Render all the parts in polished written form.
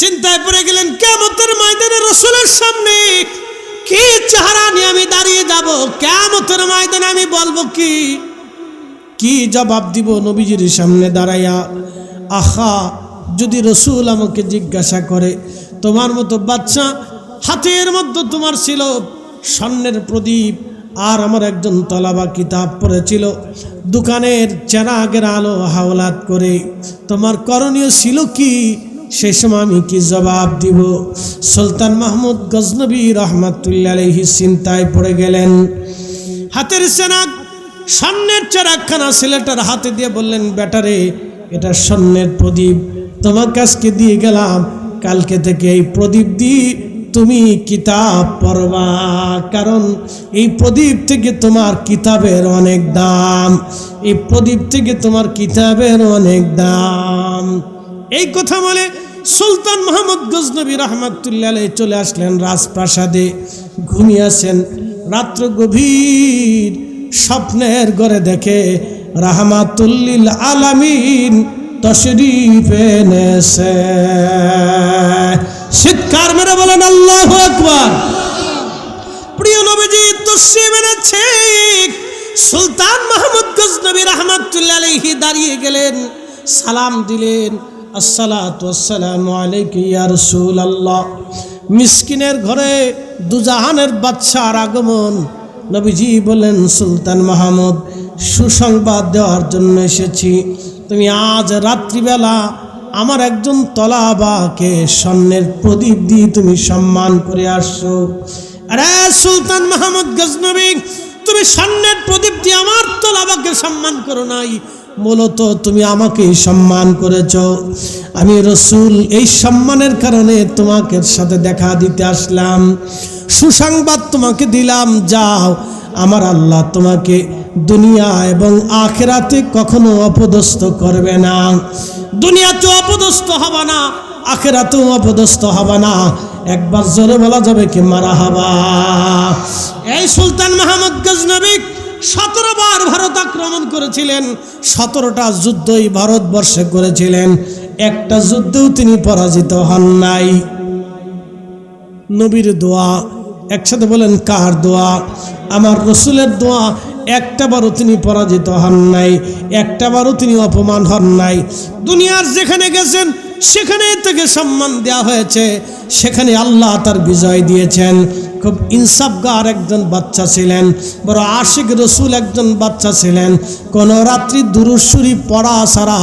চিন্তায় পড়ে গেলেন, কিয়ামতের ময়দানে রাসূলের সামনে কি চেহারা নিয়ে আমি দাঁড়িয়ে যাব? কিয়ামতের ময়দানে আমি বলবো কি জবাব দিব নবীজির সামনে দাঁড়াইয়া? আহা, যদি রাসূল আমাকে জিজ্ঞাসা করে, তোমার মতো বাচ্চা হাতের মধ্যে তোমার ছিল স্বর্ণের প্রদীপ, আর আমার একজন তলাবা কিতাব পড়েছিল, দোকানের চেরাগের আলো হাওলাত করে, তোমার করণীয় ছিল কি? সেই সময় আমি কি জবাব দিব? সুলতান মাহমুদ গজনবী রহমাতুল্লাহ আলাইহি চিন্তায় পড়ে গেলেন। হাতের চেরাগ, স্বর্ণের চেরাগখানা ছেলেটার হাতে দিয়ে বললেন, বেটারে, এটা স্বর্ণের প্রদীপ, তোমার কাছকে দিয়ে গেলাম, কালকে থেকে এই প্রদীপ দিয়ে তুমি কিতাব পড়বা, কারণ এই প্রদীপ থেকে তোমার কিতাবের অনেক দাম, এই প্রদীপ থেকে তোমার কিতাবের অনেক দাম। এই কথা বলে সুলতান মাহমুদ গজনবী রহমাতুল্লাহ আলাইহি চলে আসলেন রাজপ্রাসাদে। ঘুমিয়ে আছেন, রাত্র গভীর, স্বপ্নের ঘরে দেখে রাহমাতুল লিল আলামিন তশরীফ এনেছে। চিৎকার মেরে বলেন আল্লাহু আকবার। প্রিয় নবীজি তশরীফ এনেছে। সুলতান মাহমুদ গজনবী রহমাতুল্লাহ আলাইহি দাঁড়িয়ে গেলেন, সালাম দিলেন, আসসালাতু ওয়াসসালামু আলাইকা ইয়া রাসূলুল্লাহ। মিসকিনের ঘরে দুজাহানের বাদশার আগমন। নবীজি বলেন, সুলতান মাহমুদ, সুসংবাদ দেওয়ার জন্য এসেছি। তুমি আজ রাত্রিবেলা আমার একজন তলাবাকে স্বর্ণের প্রদীপ দিয়ে তুমি সম্মান করে আসছো। আরে সুলতান মাহমুদ গজনবী, তুমি স্বর্ণের প্রদীপ দিয়ে আমার তলাবাকে সম্মান করো নাই, মূলত তুমি আমাকে সম্মান করেছ। আমি রাসূল এই সম্মানের কারণে তোমাকে সাথে দেখা দিতে আসলাম, সুসংবাদ তোমাকে দিলাম, যাও, আমার আল্লাহ তোমাকে দুনিয়া এবং আখিরাতে কখনো অপদস্থ করবে না। দুনিয়াতেও অপদস্থ হবে না, আখিরাতেও অপদস্থ হবে না। একবার জোরে বলা যাবে কি মারহাবা। এই সুলতান মাহমুদ গজনবী 17 বার ভারত আক্রমণ করেছিলেন, 17টা যুদ্ধই ভারতবর্ষে করেছিলেন, একটা যুদ্ধেও তিনি পরাজিত হন নাই। নবীর দোয়া, একসাথে বলেন কার দোয়া? আমার রাসূলের দোয়া। একটাবারও তিনি পরাজিত হন নাই, একটাবারও তিনি অপমান হন নাই। দুনিয়ার যেখানে গেছেন সেখানে তাকে সম্মান দেওয়া হয়েছে, সেখানে আল্লাহ তার বিজয় দিয়েছেন। খুব ইনসাফগার একজন বাচ্চা ছিলেন, বড় আশিক রাসূল একজন বাচ্চা ছিলেন। কোনো রাত্রি দুরূদ শরীফ পড়া ছাড়া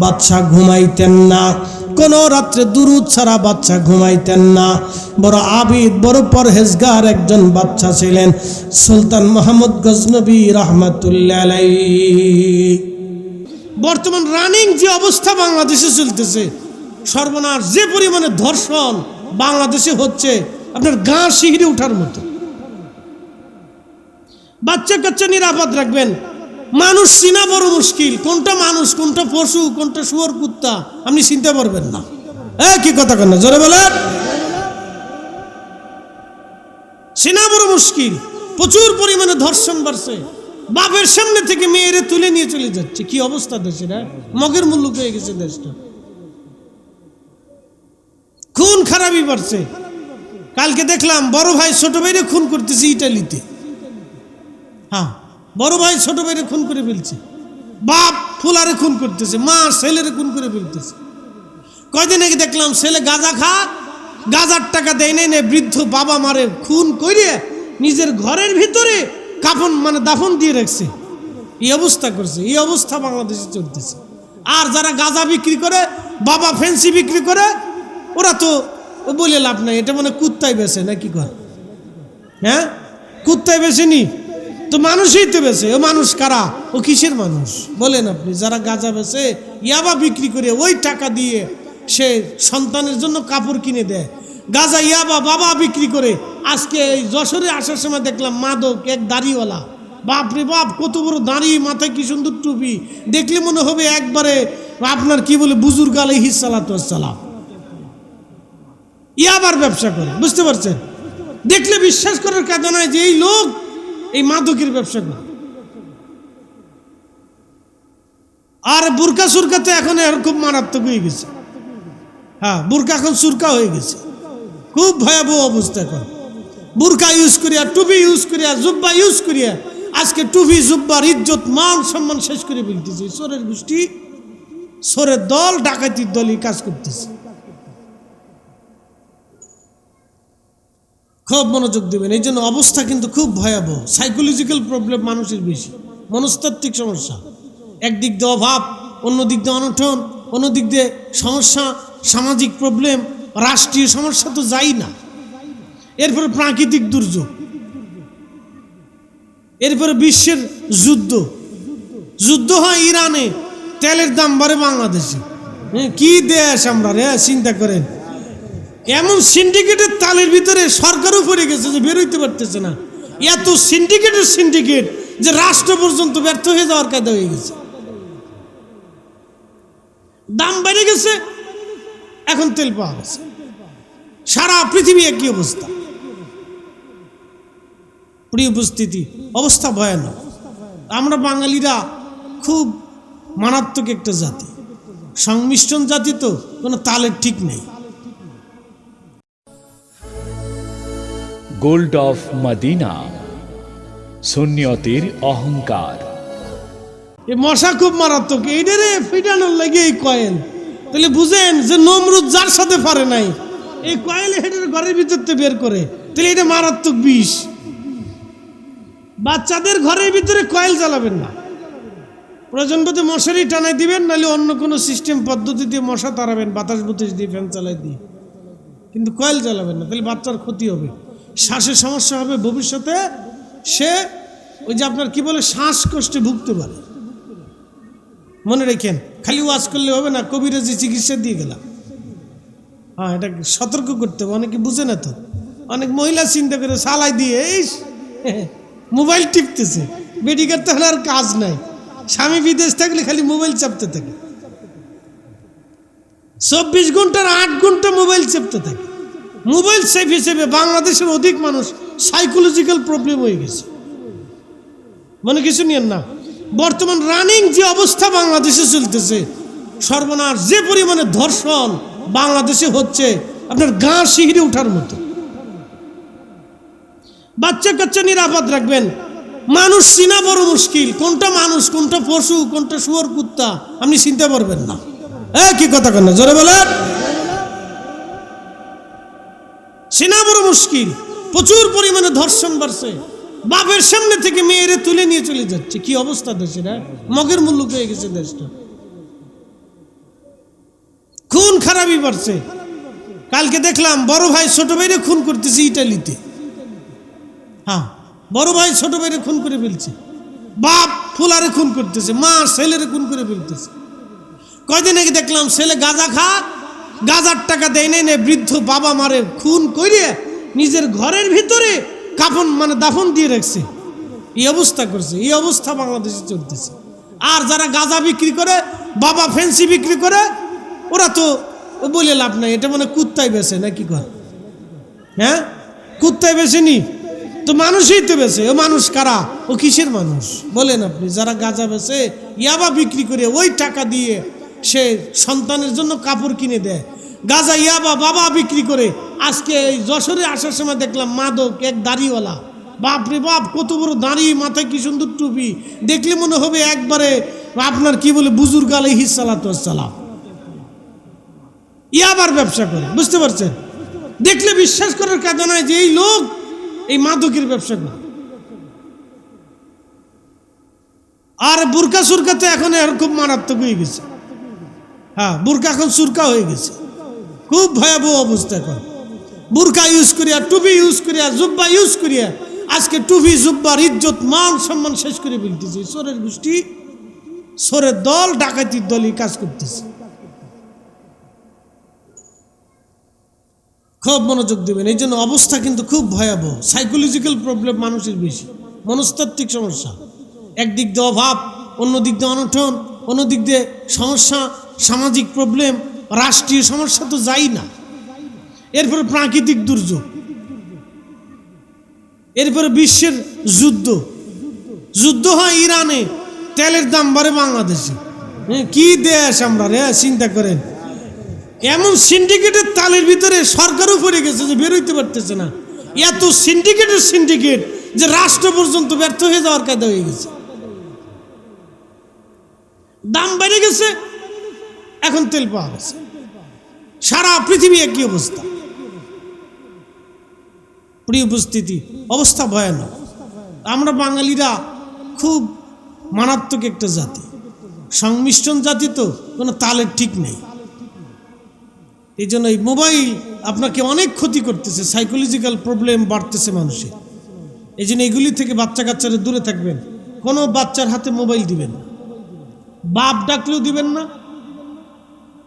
বাচ্চা ঘুমাইতেন না, কোনো রাত্রে দুরূদ ছাড়া বাচ্চা ঘুমাইতেন না। বড় আবিদ, বড় পরহেজগার একজন বাচ্চা ছিলেন সুলতান মাহমুদ গজনবী রহমাতুল্লাহ আলাইহি। বর্তমান রানিং যে অবস্থা বাংলাদেশে চলতেছে, সর্বনাশ, যে পরিমাণে ধর্ষণ বাংলাদেশে হচ্ছে, আপনার গা শিহরে ওঠার মতো। বাচ্চা কাচ্চা নিরাপদ রাখবেন। মানুষ চিনা বড় মুশকিল, কোনটা মানুষ, কোনটা পশু, কোনটা শুয়োর কুত্তা আপনি চিনতে পারবেন না। কি কথা কেন, জোরে বলেন। চিনা বড় মুশকিল। প্রচুর পরিমাণে ধর্ষণ বাড়ছে, বাপের সামনে থেকে মেয়েরে তুলে নিয়ে চলে যাচ্ছে। কি অবস্থা দেশের, মগের মূল্য হয়ে গেছে দেশটা। খুন খারাপই বাড়ছে। কালকে দেখলাম বড় ভাই ছোট ভাইরে খুন করতেছে ইটালিতে। হ্যাঁ, বড় ভাই ছোট ভাইরে খুন করে ফেলছে, বাপ ফুলারে খুন করতেছে, মা ছেলেরে খুন করে ফেলতেছে। কয়দিন আগে দেখলাম ছেলে গাঁজা খা, গাঁজার টাকা দেয় নাই, বৃদ্ধ বাবা মারে খুন করে নিজের ঘরের ভিতরে কাফন দাফন দিয়ে রাখছে। এই অবস্থা করছে। এই অবস্থা বাংলাদেশে চলতেছে। আর যারা গাঁজা বিক্রি করে, বাবা ফেন্সি বিক্রি করে, ওরা তো বলে লাভ নাই, এটা মানে কুত্তায় বেছে না কি করে? হ্যাঁ, কুত্তায় বেছেনি তো মানুষই তো বেছে। ও মানুষ কারা? ও কিসের মানুষ বলেন আপনি? যারা গাঁজা বেছে, ইয়াবা বিক্রি করে ওই টাকা দিয়ে সে সন্তানের জন্য কাপড় কিনে দেয়। গাঁজা ইয়াবা বাবা বিক্রি করে। আজকে এই যশোরে আসার সময় দেখলাম মাদক এক দাড়িওয়ালা, বাপরে বাপ, কত বড় দাড়ি, মাথায় কি সুন্দর টুপি, দেখলে মনে হবে একবারে আপনার কি বলে বুজুর্গ আলাইহিস সালাতু ওয়াস সালাম। ইয়াবার ব্যবসা করে, বুঝতে পারছেন? দেখলে বিশ্বাস করার কথা নয় যে এই লোক এই মাদকের ব্যবসা করে। আর বুরকা সুরকাতে এখন খুব মারাত্মক হয়ে গেছে। হ্যাঁ, বুরকা এখন সুরকা হয়ে গেছে, খুব ভয়াবহ অবস্থা। এখন বুরকা ইউজ করিয়া, টুপি ইউজ করিয়া, জুব্বা ইউজ করিয়া আজকে টুপি জুব্বার ইজ্জত মান সম্মান শেষ করে ফেলতেছে। চোরের গোষ্ঠী, চোরের দল, ডাকাতির দলই কাজ করতেছে। খুব মনোযোগ দেবেন, এই জন্য অবস্থা কিন্তু খুব ভয়াবহ। সাইকোলজিক্যাল প্রবলেম মানুষের বেশি, মনস্তাত্ত্বিক সমস্যা। একদিক দিয়ে অভাব, অন্য দিক দিয়ে অনটন, অন্য দিক দিয়ে সমস্যা, সামাজিক প্রবলেম, রাষ্ট্রীয় সমস্যা তো যাই না। এরপরে প্রাকৃতিক দুর্যোগ, এরপরে বিশ্বের যুদ্ধ। যুদ্ধ হয় ইরানে, তেলের দাম বাড়ে বাংলাদেশে। কি দেশ আমরা রে, চিন্তা করেন। এমন সিন্ডিকেটের তালের ভিতরে সরকারও পড়ে গেছে যে বেরোইতে পারতেছে না। এত সিন্ডিকেটের সিন্ডিকেট যে রাষ্ট্র পর্যন্ত ব্যর্থ হয়ে যাওয়ার কায়দা হয়ে গেছে। দাম বেড়ে গেছে, এখন তেল পাওয়া গেছে। সারা পৃথিবী একই অবস্থা। প্রিয় উপস্থিতি, অবস্থা ভয়ানক। আমরা বাঙালিরা খুব মারাত্মক একটা জাতি, সংমিশ্রণ জাতি, তো কোনো তালের ঠিক নেই। গোল্ড অফ মদিনা, সুন্নিয়তের অহংকার। এই মশা খুব মারাত্মক, এইটারে ফিটানোর লাগে এই কয়েল। তাহলে বুঝেন যে নমরুদ যার সাথে পারে নাই, এই কয়েল হেডের ঘরের ভিতর থেকে বের করে, তাহলে এটা মারাত্মক বিষ। বাচ্চাদের ঘরের ভিতরে কয়েল জ্বালাবেন না, প্রয়োজন বোধে মশারি টানাই দিবেন, নাহলে অন্য কোনো সিস্টেম পদ্ধতি দিয়ে মশা তাড়াবেন, বাতাস বুতাস দিয়ে, ফ্যান চালাই দিয়ে, কিন্তু কয়েল জ্বালাবেন না, তাহলে বাচ্চার ক্ষতি হবে, শ্বাসের সমস্যা হবে। ভবিষ্যতে সে ওই যে আপনার কি বলে শ্বাসকষ্টে ভুগতে পারে। মনে রেখেন, খালি ওয়াজ করলে হবে না, কবিরাজি চিকিৎসা দিয়ে গেলাম। হ্যাঁ, এটা সতর্ক করতে হবে, অনেকে বুঝে না তো। অনেক মহিলা চিন্তা করে সালাই দিয়ে এই মোবাইল টিপতেছে, মেডিকেল তাহলে আর কাজ নাই। স্বামী বিদেশ থাকলে খালি মোবাইল চাপতে থাকে, 24 ঘন্টার 8 ঘন্টা মোবাইল চাপতে থাকে। মোবাইল সেফ হিসেবে বাংলাদেশের অধিক মানুষ সাইকোলজিক্যাল প্রবলেম হয়ে গেছে। মনে কিছু নিয়েন না। বর্তমান রানিং যে অবস্থা বাংলাদেশে চলতেছে, সর্বনাশ, যে পরিমাণে ধর্ষণ বাংলাদেশে হচ্ছে, আপনার গা শিহরে ওঠার মতো। বাচ্চা কাচ্চা নিরাপদ রাখবেন। মানুষ চিনা বড় মুশকিল, কোনটা মানুষ, কোনটা পশু, কোনটা শুয়োর কুত্তা আপনি চিনতে পারবেন না। কি কথা কেন, জোরে বলেন। চিনা বড় মুশকিল, প্রচুর পরিমাণে ধর্ষণ বাড়ছে। বাপের সামনে থেকে মেয়েরে তুলে নিয়ে চলে যাচ্ছে। কি অবস্থা দেশের, মগের মূল্য হয়ে গেছে দেশটা। খুন খারাপই বাড়ছে। কালকে দেখলাম বড় ভাই ছোট ভাইরে খুন করতেছে ইটালিতে। হ্যাঁ, বড় ভাই ছোট ভাইরে খুন করে ফেলছে, বাপ ফুলারে খুন করতেছে, মা ছেলেরে খুন করে ফেলতেছে। কয়দিন আগে দেখলাম ছেলে গাঁজা খা, গাঁজার টাকা দেয় নাই, বৃদ্ধ বাবা মারে খুন করে নিজের ঘরের ভিতরে কাফন মানে দাফন দিয়ে রাখছে। এই অবস্থা করছে। এই অবস্থা বাংলাদেশে চলতেছে। আর যারা গাঁজা বিক্রি করে, বাবা ফেন্সি বিক্রি করে, ওরা তো বলে লাভ নাই, এটা মানে কুত্তায় বেছে না কি কর। হ্যাঁ, কুত্তায় বেছে নি তো মানুষই তো বেছে। ও মানুষ কারা, ও কিসের মানুষ বলেন আপনি? যারা গাঁজা বেছে, ইয়াবা বিক্রি করে ওই টাকা দিয়ে সে সন্তানের জন্য কাপড় কিনে দেয়। গাঁজা ইয়াবা বাবা বিক্রি করে। আজকে এই যশোরে আসার সময় দেখলাম মাদক এক দাড়িওয়ালা, বাপরে বাপ, কত বড় দাড়ি, মাথায় কি সুন্দর টুপি, দেখলে মনে হবে একবারে আপনার কি বলে বুজুর্গ আলাইহিস সালাতু ওয়াস সালাম। ইয়াবার ব্যবসা করে, বুঝতে পারছেন? দেখলে বিশ্বাস করার কথা নয় যে এই লোক এই মাদকের ব্যবসা করে। আর বুরকা সুরকা তো এখন খুব মারাত্মক হয়ে গেছে। হ্যাঁ, বুরকা এখন সুরকা হয়ে গেছে, খুব ভয়াবহ অবস্থা। এখন বুরকা ইউজ করিয়া, টুপি ইউজ করিয়া, জুব্বা ইউজ করিয়া আজকে টুপি জুব্বার ইজ্জত মান সম্মান শেষ করে ফেলতেছে। চোরের গোষ্ঠী, চোরের দল, ডাকাতির দলই কাজ করতেছে। খুব মনোযোগ দেবেন, এই জন্য অবস্থা কিন্তু খুব ভয়াবহ। সাইকোলজিক্যাল প্রবলেম মানুষের বেশি, মনস্তাত্ত্বিক সমস্যা। একদিক দিয়ে অভাব, অন্য দিক দিয়ে অনটন, অন্য দিক দিয়ে সমস্যা, সামাজিক প্রবলেম, রাষ্ট্রীয় সমস্যা তো যাই না। এরপরে প্রাকৃতিক দুর্যোগ, এরপরে বিশ্বের যুদ্ধ। যুদ্ধ হয় ইরানে, তেলের দাম বাড়ে বাংলাদেশে। কি দেশ আমরা রে, চিন্তা করেন। এমন সিন্ডিকেটের তালের ভিতরে সরকারও পড়ে গেছে যে বেরোইতে পারতেছে না। এত সিন্ডিকেট যে রাষ্ট্র পর্যন্ত ব্যর্থ হয়ে যাওয়ার কায়দা হয়ে গেছে। দাম বেড়ে গেছে, এখন তেল পাওয়া গেছে, সারা পৃথিবী একই অবস্থা। প্রিয় উপস্থিতি, অবস্থা ভয়ানক। আমরা বাঙালিরা খুব মারাত্মক একটা জাতি, সংমিশ্রণ জাতি, তো কোনো তালের ঠিক নেই। এই জন্য এই মোবাইল আপনাকে অনেক ক্ষতি করতেছে, সাইকোলজিক্যাল প্রবলেম বাড়তেছে মানুষের। এই জন্য এগুলি থেকে বাচ্চা কাচ্চারা দূরে থাকবেন। কোনো বাচ্চার হাতে মোবাইল দিবেন না, বাপ ডাকলেও দিবেন না,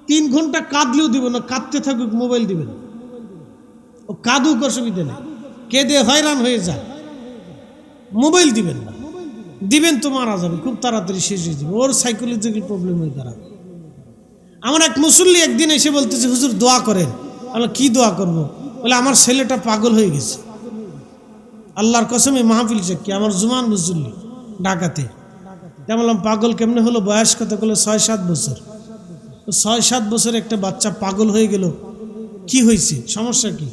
3 ঘন্টা কাঁদলেও দিবেন না, কাঁদতে থাকুক, মোবাইল দিবেন। ও কাঁদুক, অসুবিধা নেই, কেঁদে হয়রান হয়ে যায়, মোবাইল দিবেন না। দিবেন তো মারা যাবে, খুব তাড়াতাড়ি শেষ হয়ে যাবে, ওর সাইকোলজিক্যাল প্রবলেম হয়ে দাঁড়াবে। আমার এক মুসল্লি একদিন এসে বলতেছে, হুজুর দোয়া করেন। আমরা কি দোয়া করব? বলে আমার ছেলেটা পাগল হয়ে গেছে। আল্লাহর কসমে মাহফিল কি আমার জুমান মুসল্লি ঢাকাতে। তেমন বললাম, পাগল কেমনে হলো? বয়স কত? বলে 6-7 বছর। 6-7 বছর একটা বাচ্চা পাগল হয়ে গেল, কি হয়েছে, সমস্যা কি?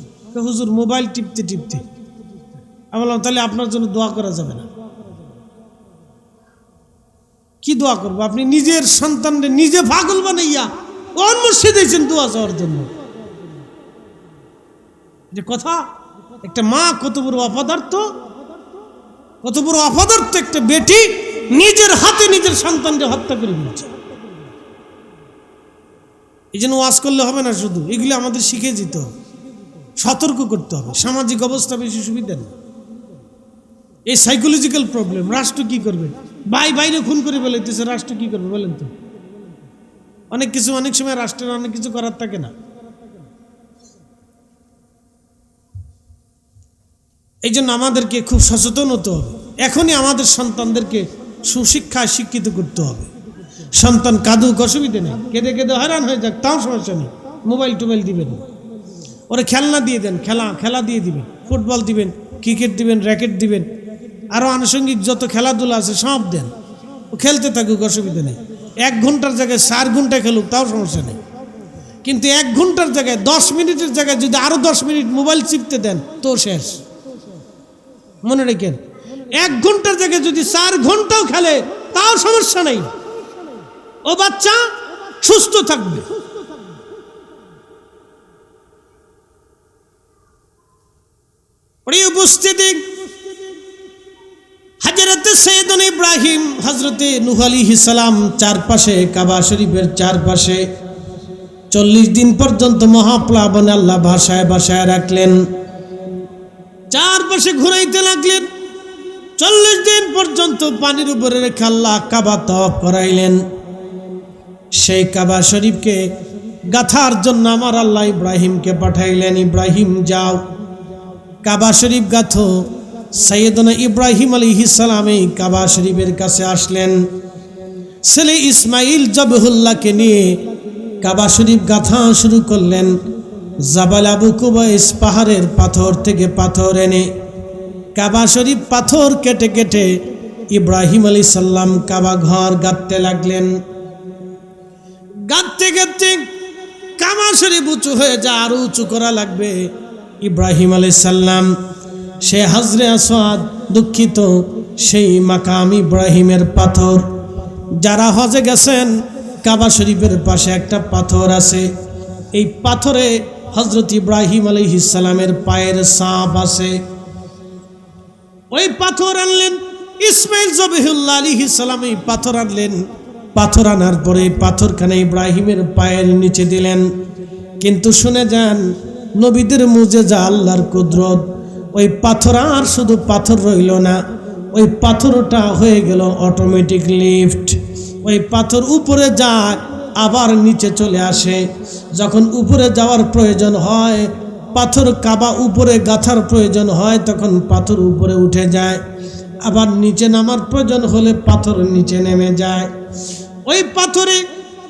হুজুর মোবাইল টিপতে টিপতে। আমি বললাম, তাহলে আপনার জন্য দোয়া করা যাবে না। কি দোয়া করবো? আপনি নিজের সন্তানকে নিজে পাগল বানাইয়া ওর মসজিদে দিয়েছেন দোয়া চাওয়ার জন্য। যে কথা, একটা মা কত বড় অপদার্থ, কত বড় অপদার্থ একটা বেটি নিজের হাতে নিজের সন্তানকে হত্যা করে দিচ্ছে। এই জন্য ওয়াজ করলে হবে না, শুধু এগুলো আমাদের শিখে যেতে হবে, সতর্ক করতে হবে। সামাজিক অবস্থা বেশি সুবিধা নেই, এই সাইকোলজিক্যাল প্রবলেম। রাষ্ট্র কি করবে? বাইরে খুন করে ফেলাইতেছে, রাষ্ট্র কি করবে বলেন তো? অনেক কিছু, অনেক সময় রাষ্ট্রের অনেক কিছু করার থাকে না। এই জন্য আমাদেরকে খুব সচেতন হতে হবে। এখনই আমাদের সন্তানদেরকে সুশিক্ষায় শিক্ষিত করতে হবে। সন্তান কাঁদুক, অসুবিধে নেই, কেঁদে কেঁদে হয়রান হয়ে যাক, তাও সমস্যা নেই। মোবাইল টোবাইল দিবেন, ওরা খেলনা দিয়ে দেন, খেলা দিয়ে দিবেন, ফুটবল দিবেন, ক্রিকেট দিবেন, র্যাকেট দিবেন, আরও আনুষঙ্গিক যত খেলাধুলা আছে সব দেন, ও খেলতে থাকুক, অসুবিধা নেই। 1 ঘন্টার জায়গায় 4 ঘন্টা খেলুক, তাও সমস্যা নেই। কিন্তু 1 ঘন্টার জায়গায় 10 মিনিটের জায়গায় যদি আরো 10 মিনিট মোবাইল চিপতে দেন, তো শেষ। মনে রেখেন, 1 ঘন্টার জায়গায় যদি 4 ঘন্টাও খেলে, তাও সমস্যা নেই, ও বাচ্চা সুস্থ থাকবে। প্রিয় উপস্থিতি, হযরত সৈয়দনা ইব্রাহিম, হযরতে নূহ আলাইহিস সালাম চারপাশে, কাবা শরীফের চারপাশে 40 দিন পর্যন্ত মহাপ্লাবনে আল্লাহ ভাষায় রাখলেন, চারপাশে ঘুরাইতে লাগলেন। 40 দিন পর্যন্ত পানির উপরে রেখে আল্লাহ কাবা তওয়াফ করাইলেন। সেই কাবা শরীফকে গাথার জন্য আমার আল্লাহ ইব্রাহিমকে পাঠাইলেন, ইব্রাহিম যাও কাবা শরীফ গাথো। সাইয়েদনা ইব্রাহিম আলাইহিস সালাম এই কাবা শরীফের কাছে আসলেন, ছেলে ইসমাইল জবহুল্লাহকে নিয়ে কাবা শরীফ গাথা শুরু করলেন। জাবাল আবু কুবাইস পাহাড়ের পাথর থেকে পাথর এনে কাবা শরীফ পাথর কেটে কেটে ইব্রাহিম আলাইহিস সালাম কাবা ঘর গাঁথতে লাগলেন। গাঁথতে গাঁথতে কাবা শরীফ উঁচু হয়ে যায়, আরো উঁচু করা লাগবে। ইব্রাহিম আলাইহিস সালাম সে হাজরে আসওয়াদ, দুঃখিত, সেই মাকাম ইব্রাহিমের পাথর। যারা হজে গেছেন, কাবা শরীফের পাশে একটা পাথর আছে, এই পাথরে হযরত ইব্রাহিম আলাইহিস সালামের পায়ের ছাপ আছে। ওই পাথর আনলেন, ইসমাইল জবিহুল্লাহ আলাইহিস সালাম এই পাথর আনলেন। পাথর আনার পরে পাথরখানে ইব্রাহিমের পায়ের নিচে দিলেন। কিন্তু শুনে যান, নবীদের মুজিজা, আল্লাহর কুদরত, ওই পাথর আর শুধু পাথর রইল না, ওই পাথরটা হয়ে গেল অটোমেটিক লিফট। ওই পাথর উপরে যায়, আবার নিচে চলে আসে। যখন উপরে যাওয়ার প্রয়োজন হয়, পাথর কাবা উপরে গাঁথার প্রয়োজন হয়, তখন পাথর উপরে উঠে যায়। আবার নিচে নামার প্রয়োজন হলে পাথর নিচে নেমে যায়। ওই পাথরে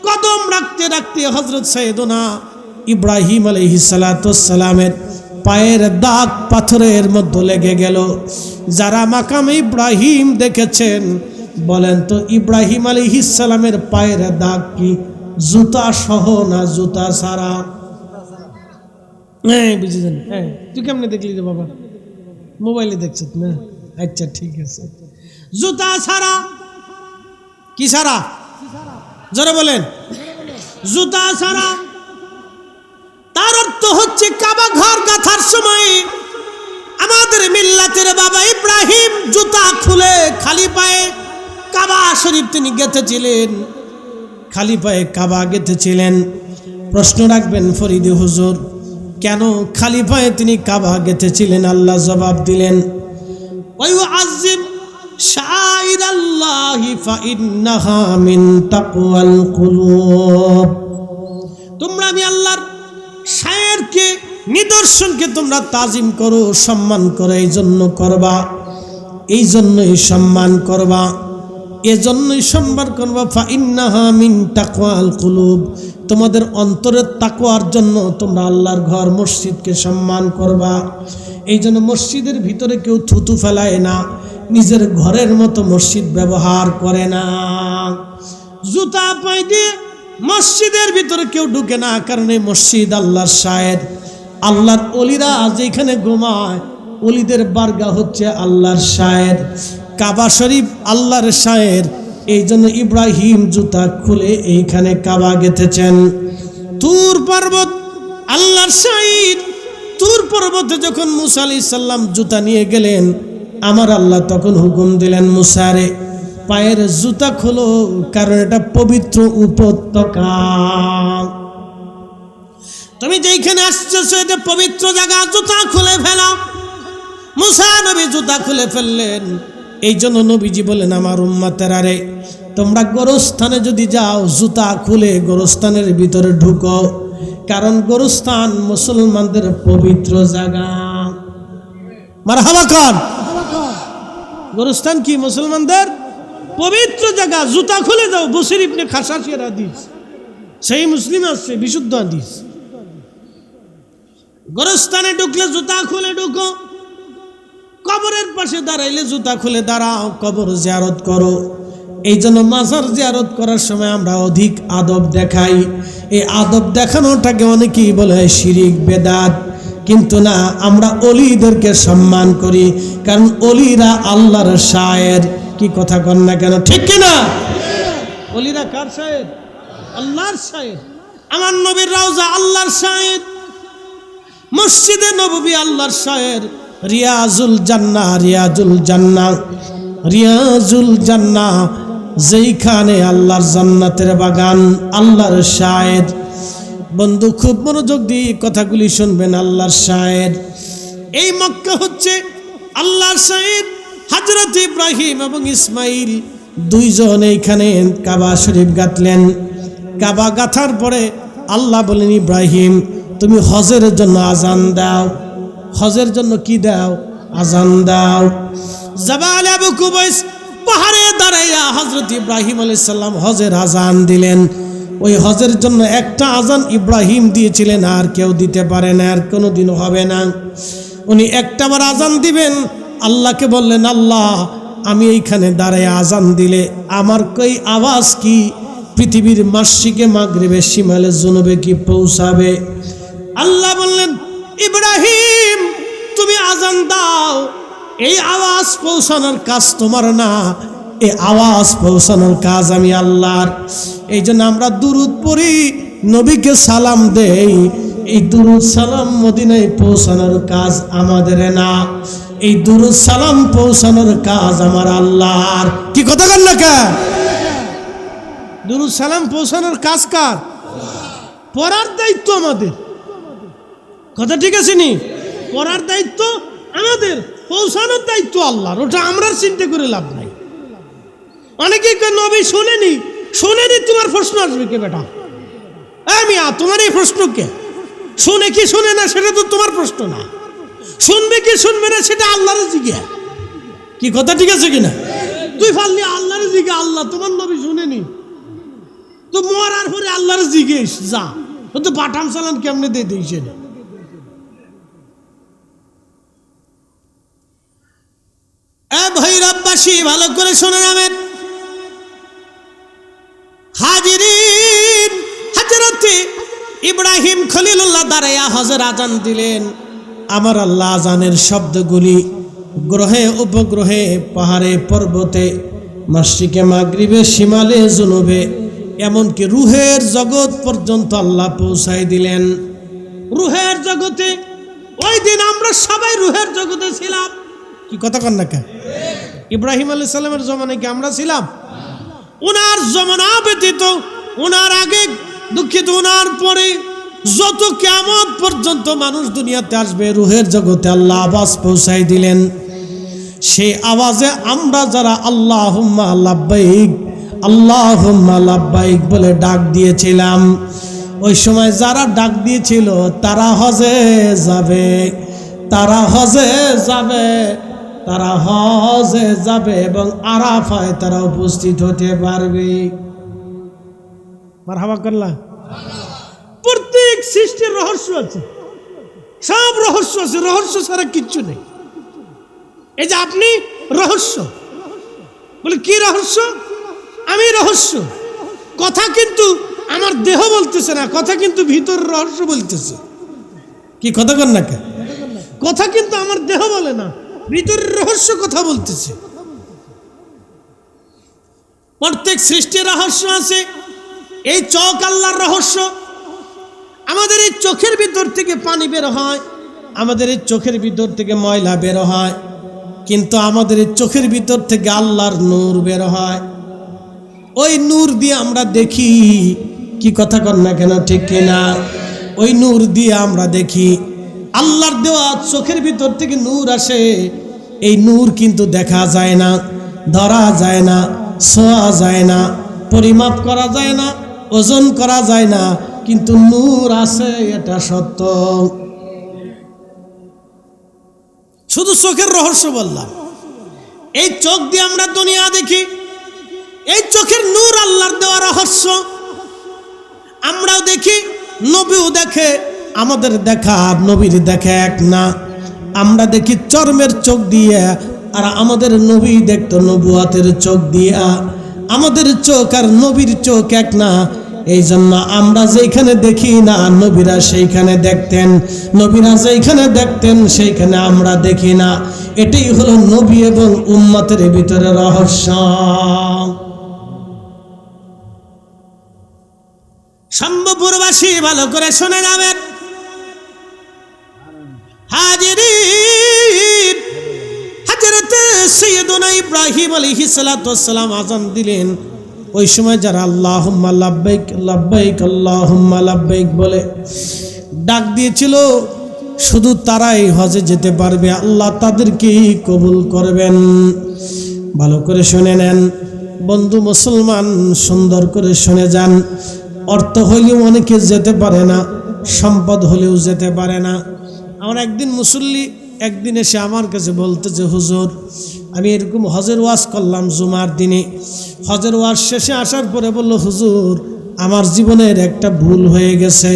কদম রাখতে রাখতে হযরত সাইয়েদনা ইব্রাহিম আলাইহিস সালামের পায়ের দাগ পাথরের মধ্যে লেগে গেল। যারা মাকাম ইব্রাহিম দেখেছেন, বলেন তো ইব্রাহিম আলাইহিস সালামের পায়ের দাগ কি জুতা সহ না জুতা ছাড়া? হ্যাঁ বুঝেছেন। হ্যাঁ তুই কেমনে দেখলি রে বাবা? মোবাইলে দেখছিস না? আচ্ছা ঠিক আছে। জুতা ছাড়া। কি ছাড়া? জোরে বলেন। জুতা ছাড়া তার অর্থ হচ্ছে কাবা ঘর গাঁথার সময় আমাদের মিল্লাতের বাবা ইব্রাহিম জুতা খুলে খালি পায়ে কাবা শরীফ তিনি গেঁথেছিলেন, খালি পায়ে কাবা গেঁথেছিলেন। প্রশ্ন রাখবেন ফরিদি হুজুর, কেন খালি পায়ে তিনি কাবা গেঁথেছিলেন? আল্লাহ জবাব দিলেন, ওয়াইউআযিম শাআইরাল্লাহি ফাইন্নাহা মিন তাকওয়াল কুলুব। তোমরা আমি আল্লাহর শায়েরকে, নিদর্শনকে তোমরা তাজিম করো, সম্মান করো। এই জন্য করবা, এই জন্যই সম্মান করবা, এজন্যই সম্মান করবা। ফাইন্নাহা মিন তাকওয়াল কুলুব, তোমাদের অন্তরের তাকওয়ার জন্য তোমরা আল্লাহর ঘর মসজিদকে সম্মান করবা। এই জন্য মসজিদের ভিতরে কেউ থুতু ফেলায় না, নিজের ঘরের মতো মসজিদ ব্যবহার করে না। জুতা পায়ে দিয়ে মসজিদের ভিতরে কেউ ঢুকে না, কারণ এই মসজিদ আল্লাহর শায়ের। আল্লাহর অলিরা যেখানে ঘুমায়, অলিদের বারগা হচ্ছে আল্লাহর শায়ের। কাবা শরীফ আল্লাহর শায়ের, এই জন্য ইব্রাহিম জুতা খুলে এইখানে কাবা গেঁথেছেন। তুর পর্বত আল্লাহর শায়ের। তুর পর্বতে যখন মুসা আলাইহিস সালাম জুতা নিয়ে গেলেন, আমার আল্লাহ তখন হুকুম দিলেন, মুসারে পায়ের জুতা খোলো, কারণ এটা পবিত্র উপত্যকা। তুমি যেখানে আসছো এটা পবিত্র জায়গা, জুতা খুলে ফেলাও। মুসা নবী জুতা খুলে ফেললেন। এই জন্য নবীজি বলেন, আমার উম্মতেরা রে, তোমরা গোরস্থানে যদি যাও জুতা খুলে গোরস্থানের ভিতরে ঢুকো, কারণ গোরস্থান মুসলমানদের পবিত্র জায়গা। মারহাবা কর। গোরস্থান কি মুসলমানদের পবিত্র জায়গা। জুতা খুলে দাও। বসির ইবনে খাসাসির হাদিস, সেই মুসলিম আছে, বিশুদ্ধ হাদিস। গোরস্থানে ঢুকলে জুতা খুলে ঢুকো। কবরের পাশে দাঁড়াইলে জুতা খুলে দাঁড়াও, কবর জিয়ারত করো। এই জন্য মাজার জিয়ারত করার সময় আমরা অধিক আদব দেখাই। এই আদব দেখানোটাকে অনেকেই বলে শিরিক, বেদাত, কিন্তু না, আমরা অলিদেরকে সম্মান করি, কারণ অলিরা আল্লাহর শায়ের। কি কথা কন না কেন, ঠিক কিনা? অলিরা কার শায়ের? আল্লাহর শায়ের। আমার নবীর রওজা আল্লাহর শায়ের, মসজিদে নববী আল্লাহর শায়ের। রিয়াজুল জান্নাহ, রিয়াজুল জান্নাহ, রিয়াজুল জান্নাহ, যেইখানে আল্লাহর জান্নাতের বাগান, আল্লাহর শায়ের। বন্ধু খুব মনোযোগ দিয়ে কথাগুলি শুনবেন। আল্লাহর শায়ের। এই মক্কা হচ্ছে আল্লাহর শায়ের। হযরত ইব্রাহিম এবং ইসমাইল দুইজন এইখানে কাবা শরীফ গাঁথলেন। কাবা গাঁথার পরে আল্লাহ বলেন, ইব্রাহিম তুমি হজের জন্য আজান দাও। হজের জন্য কি দাও? আজান দাও। জাবাল আবু কুবাইস পাহাড়ে দাঁড়াইয়া হযরত ইব্রাহিম আলাইহিস সালাম হজের আজান দিলেন। ওই হজের জন্য একটা আজান ইব্রাহিম দিয়েছিলেন, আর কেউ দিতে পারে না, আর কোনোদিনও হবে না। উনি একটাবার আজান দিবেন, আল্লাহকে বললেন, আল্লাহ আমি এইখানে দাঁড়ায় আজান দিলে আমার কই আওয়াজ কি পৃথিবীর মাশরিকে মাগরিবে শিমালে জুনুবে কি পৌঁছাবে? আল্লাহ বললেন, ইব্রাহিম তুমি আজান দাও। এই আওয়াজ পৌঁছানোর কাজ তোমার না, এই আওয়াজ পৌঁছানোর কাজ আমি আল্লাহর। এই জন্য আমরা দুরুদ পড়ি, নবীকে সালাম দেই। এই দুরুদ সালাম মদিনায় পৌঁছানোর কাজ আমাদের না, এই দুরুদ সালাম পৌঁছানোর কাজ আমার আল্লাহর। কি কথা বল না কে? দুরুদ সালাম পৌঁছানোর কাজ কার? পড়ার দায়িত্ব আমাদের। কথা ঠিক আছে নি? পড়ার দায়িত্ব আমাদের, পৌঁছানোর দায়িত্ব আল্লাহর। ওটা আমরা চিন্তা করে লাভ নাই। অনেকে নবী শুনেনি, শুনেনি, তোমার প্রশ্ন আসবে কে বেটা? আমি তোমার এই প্রশ্ন কে? শুনে কি শুনে না সেটা তো তোমার প্রশ্ন না। শুনবে কি শুনবে না সেটা আল্লাহর জিজ্ঞা। কি কথা ঠিক আছে কিনা? তুই ফাললি আল্লাহর জিজ্ঞা। আল্লাহ তোমার নবী শুনেনি, তো মরার পরে আল্লাহর জিজ্ঞেস যা। ও তো পাঠান সালাম কেমনে দিয়ে দিয়েছে। ভৈরববাসী ভালো করে শুনে যাবেন। হাজিরিন, ইব্রাহিম খলিলুল্লাহ দাঁড়াইয়া হজের আজান দিলেন। আমার আল্লাহ আজানের শব্দগুলি গ্রহে উপগ্রহে পাহাড়ে পর্বতে মাশরিকে মাগরিবে শিমালে জুনুবে এমনকি রুহের জগৎ পর্যন্ত আল্লাহ পৌঁছাই দিলেন। রুহের জগতে ওই দিন আমরা সবাই রুহের জগতে ছিলাম। কি কথা কন না কেন? ইব্রাহিম আলাইহিস সালামের জমানায় কি আমরা ছিলাম? উনার জমানা ব্যতীত, উনার আগে, দুঃখিত উনার পরে যত কিয়ামত পর্যন্ত মানুষ দুনিয়াতে আসবে, রুহের জগতে আল্লাহ আওয়াজ পৌঁছাই দিলেন। সেই আওয়াজে আমরা যারা আল্লাহুম্মা লাব্বাইক আল্লাহুম্মা লাব্বাইক বলে ডাক দিয়েছিলাম, ওই সময় যারা ডাক দিয়েছিল তারা হজে যাবে, তারা হজে যাবে, তারা হজে যাবে এবং আরাফায় তারা উপস্থিত হতে পারবে। মারহাবা করলা। প্রত্যেক সৃষ্টির রহস্য আছে, সব রহস্য আছে, রহস্য ছাড়া কিচ্ছু নেই। এই যে আপনি রহস্য বলে, কি রহস্য? আমি রহস্য। কথা কিন্তু আমার দেহ বলতেছে না, কথা কিন্তু ভিতর রহস্য বলতেছে। কি কথা কর না কে? কথা কিন্তু আমার দেহ বলে না, ভিতরের রহস্য কথা বলতেছে। প্রত্যেক সৃষ্টির রহস্য আছে। এই চোখ আল্লাহর রহস্য। আমাদের এই চোখের ভিতর থেকে পানি বের হয়, আমাদের এই চোখের ভিতর থেকে ময়লা বের হয়, কিন্তু আমাদের এই চোখের ভিতর থেকে আল্লাহর নূর বের হয়। ওই নূর দিয়ে আমরা দেখি। কি কথা কর না কেন? ঠিক কিনা? ওই নূর দিয়ে আমরা দেখি। আল্লাহর দেওয়া চোখের ভিতর থেকে নূর আসে। এই নূর কিন্তু দেখা যায় না, ধরা যায় না, ছোঁয়া যায় না, পরিমাপ করা যায় না, ওজন করা যায় না, কিন্তু নূর আছে, এটা সত্য। শুধু চোখের রহস্য বললাম। এই চোখ দিয়ে আমরা দুনিয়া দেখি, এই চোখের নূর আল্লাহর দেওয়া রহস্য। আমরাও দেখি, নবীও দেখে। আমাদের দেখা আর নবীর দেখা এক না। আমরা দেখি চর্মের চোখ দিয়ে, আর আমাদের নবী দেখতো নবুয়াতের চোখ দিয়া। আমাদের চোখ আর নবীর চোখ এক না। এই জন্য আমরা যেখানে দেখি না, নবীরা সেইখানে দেখতেন, নবীরা যেখানে দেখতেন সেইখানে আমরা দেখি না। এটাই হলো নবী এবং উম্মতের ভিতরে রহস্য। সম্ভবপুরবাসী ভালো করে শুনে যাবেন। হাজিরিন, হযরত সাইয়্যিদুনা ইব্রাহিম আলাইহিস সালাতু ওয়াস সালাম আযান দিলেন। ওই সময় যারা আল্লাহুম্মা লাব্বাইক লাব্বাইক আল্লাহুম্মা লাব্বাইক বলে ডাক দিয়েছিল, শুধু তারাই হজে যেতে পারবে, আল্লাহ তাদেরকেই কবুল করবেন। ভালো করে শুনে নেন বন্ধু মুসলমান, সুন্দর করে শুনে যান। অর্থ হলেও অনেকে যেতে পারে না, সম্পদ হলেও যেতে পারে না। আমার একদিন মুসল্লি একদিন এসে আমার কাছে বলতেছে, হুজুর আমি এরকম হজের ওয়াজ করলাম জুমার দিনে। হজের ওয়াজ শেষে আসার পরে বলল, হুজুর আমার জীবনের একটা ভুল হয়ে গেছে।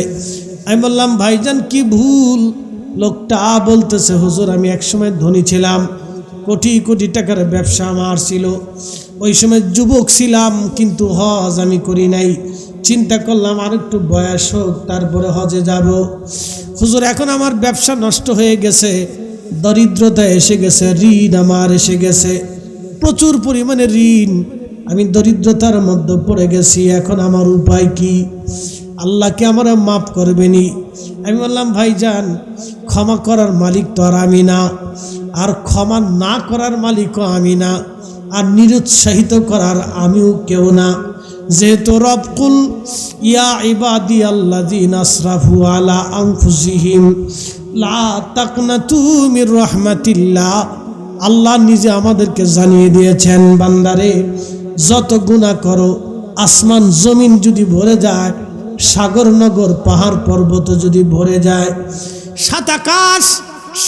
আমি বললাম, ভাইজান কি ভুল? লোকটা বলতেছে, হুজুর আমি একসময় ধনী ছিলাম, কোটি কোটি টাকার ব্যবসা আমার ছিল। ওই সময় যুবক ছিলাম, কিন্তু হজ আমি করি নাই। চিন্তা করলাম আর একটু বয়স হোক, তারপরে হজে যাব। হুজুর এখন আমার ব্যবসা নষ্ট হয়ে গেছে, দরিদ্রতা এসে গেছে, ঋণ আমার এসে গেছে, প্রচুর পরিমাণে ঋণ। আমি দরিদ্রতার মধ্যে পড়ে গেছি, এখন আমার উপায় কি? আল্লাহকে আমার মাফ করবেনি? আমি বললাম, ভাইজান ক্ষমা করার মালিক তো আর আমি না, আর ক্ষমা না করার মালিকও আমি না, আর নিরুৎসাহিত করার আমিও কেউ না। যেহেতু রব্বুল ইয়া ইবাদি আল্লাযিনা আসরাফু আলা আনফুসিহিম লা তাকনাতু মির রাহমাতিল্লাহ, আল্লাহ নিজে আমাদেরকে জানিয়ে দিয়েছেন, বান্দারে যত গুনাহ করো, আসমান জমিন যদি ভরে যায়, সাগর নগর পাহাড় পর্বত যদি ভরে যায়, সাত আকাশ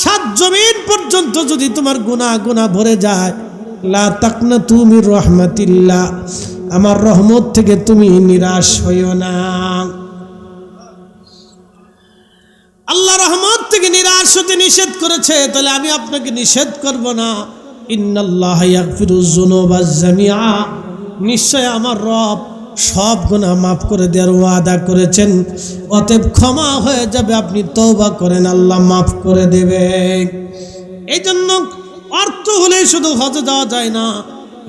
সাত জমিন পর্যন্ত যদি তোমার গুনাহ ভরে যায়, লা তাকনাতু মির রাহমাতিল্লাহ, আমার রহমত থেকে তুমি নিরাশ হইও না। আল্লাহ রহমত থেকে নিরাশ হতে নিষেধ করেছে, তাহলে আমি আপনাকে নিষেধ করব না। ইন্নাল্লাহা ইয়াগফিরুয যুনুবা জামিআ, নিশ্চয় আমার রব সব গুনাহ মাফ করে দেওয়ার ওয়াদা করেছেন। অতএব ক্ষমা হয়ে যাবে, আপনি তওবা করেন, আল্লাহ মাফ করে দেবে। এই জন্য অর্থ হলে শুধু হজে যাওয়া যায় না,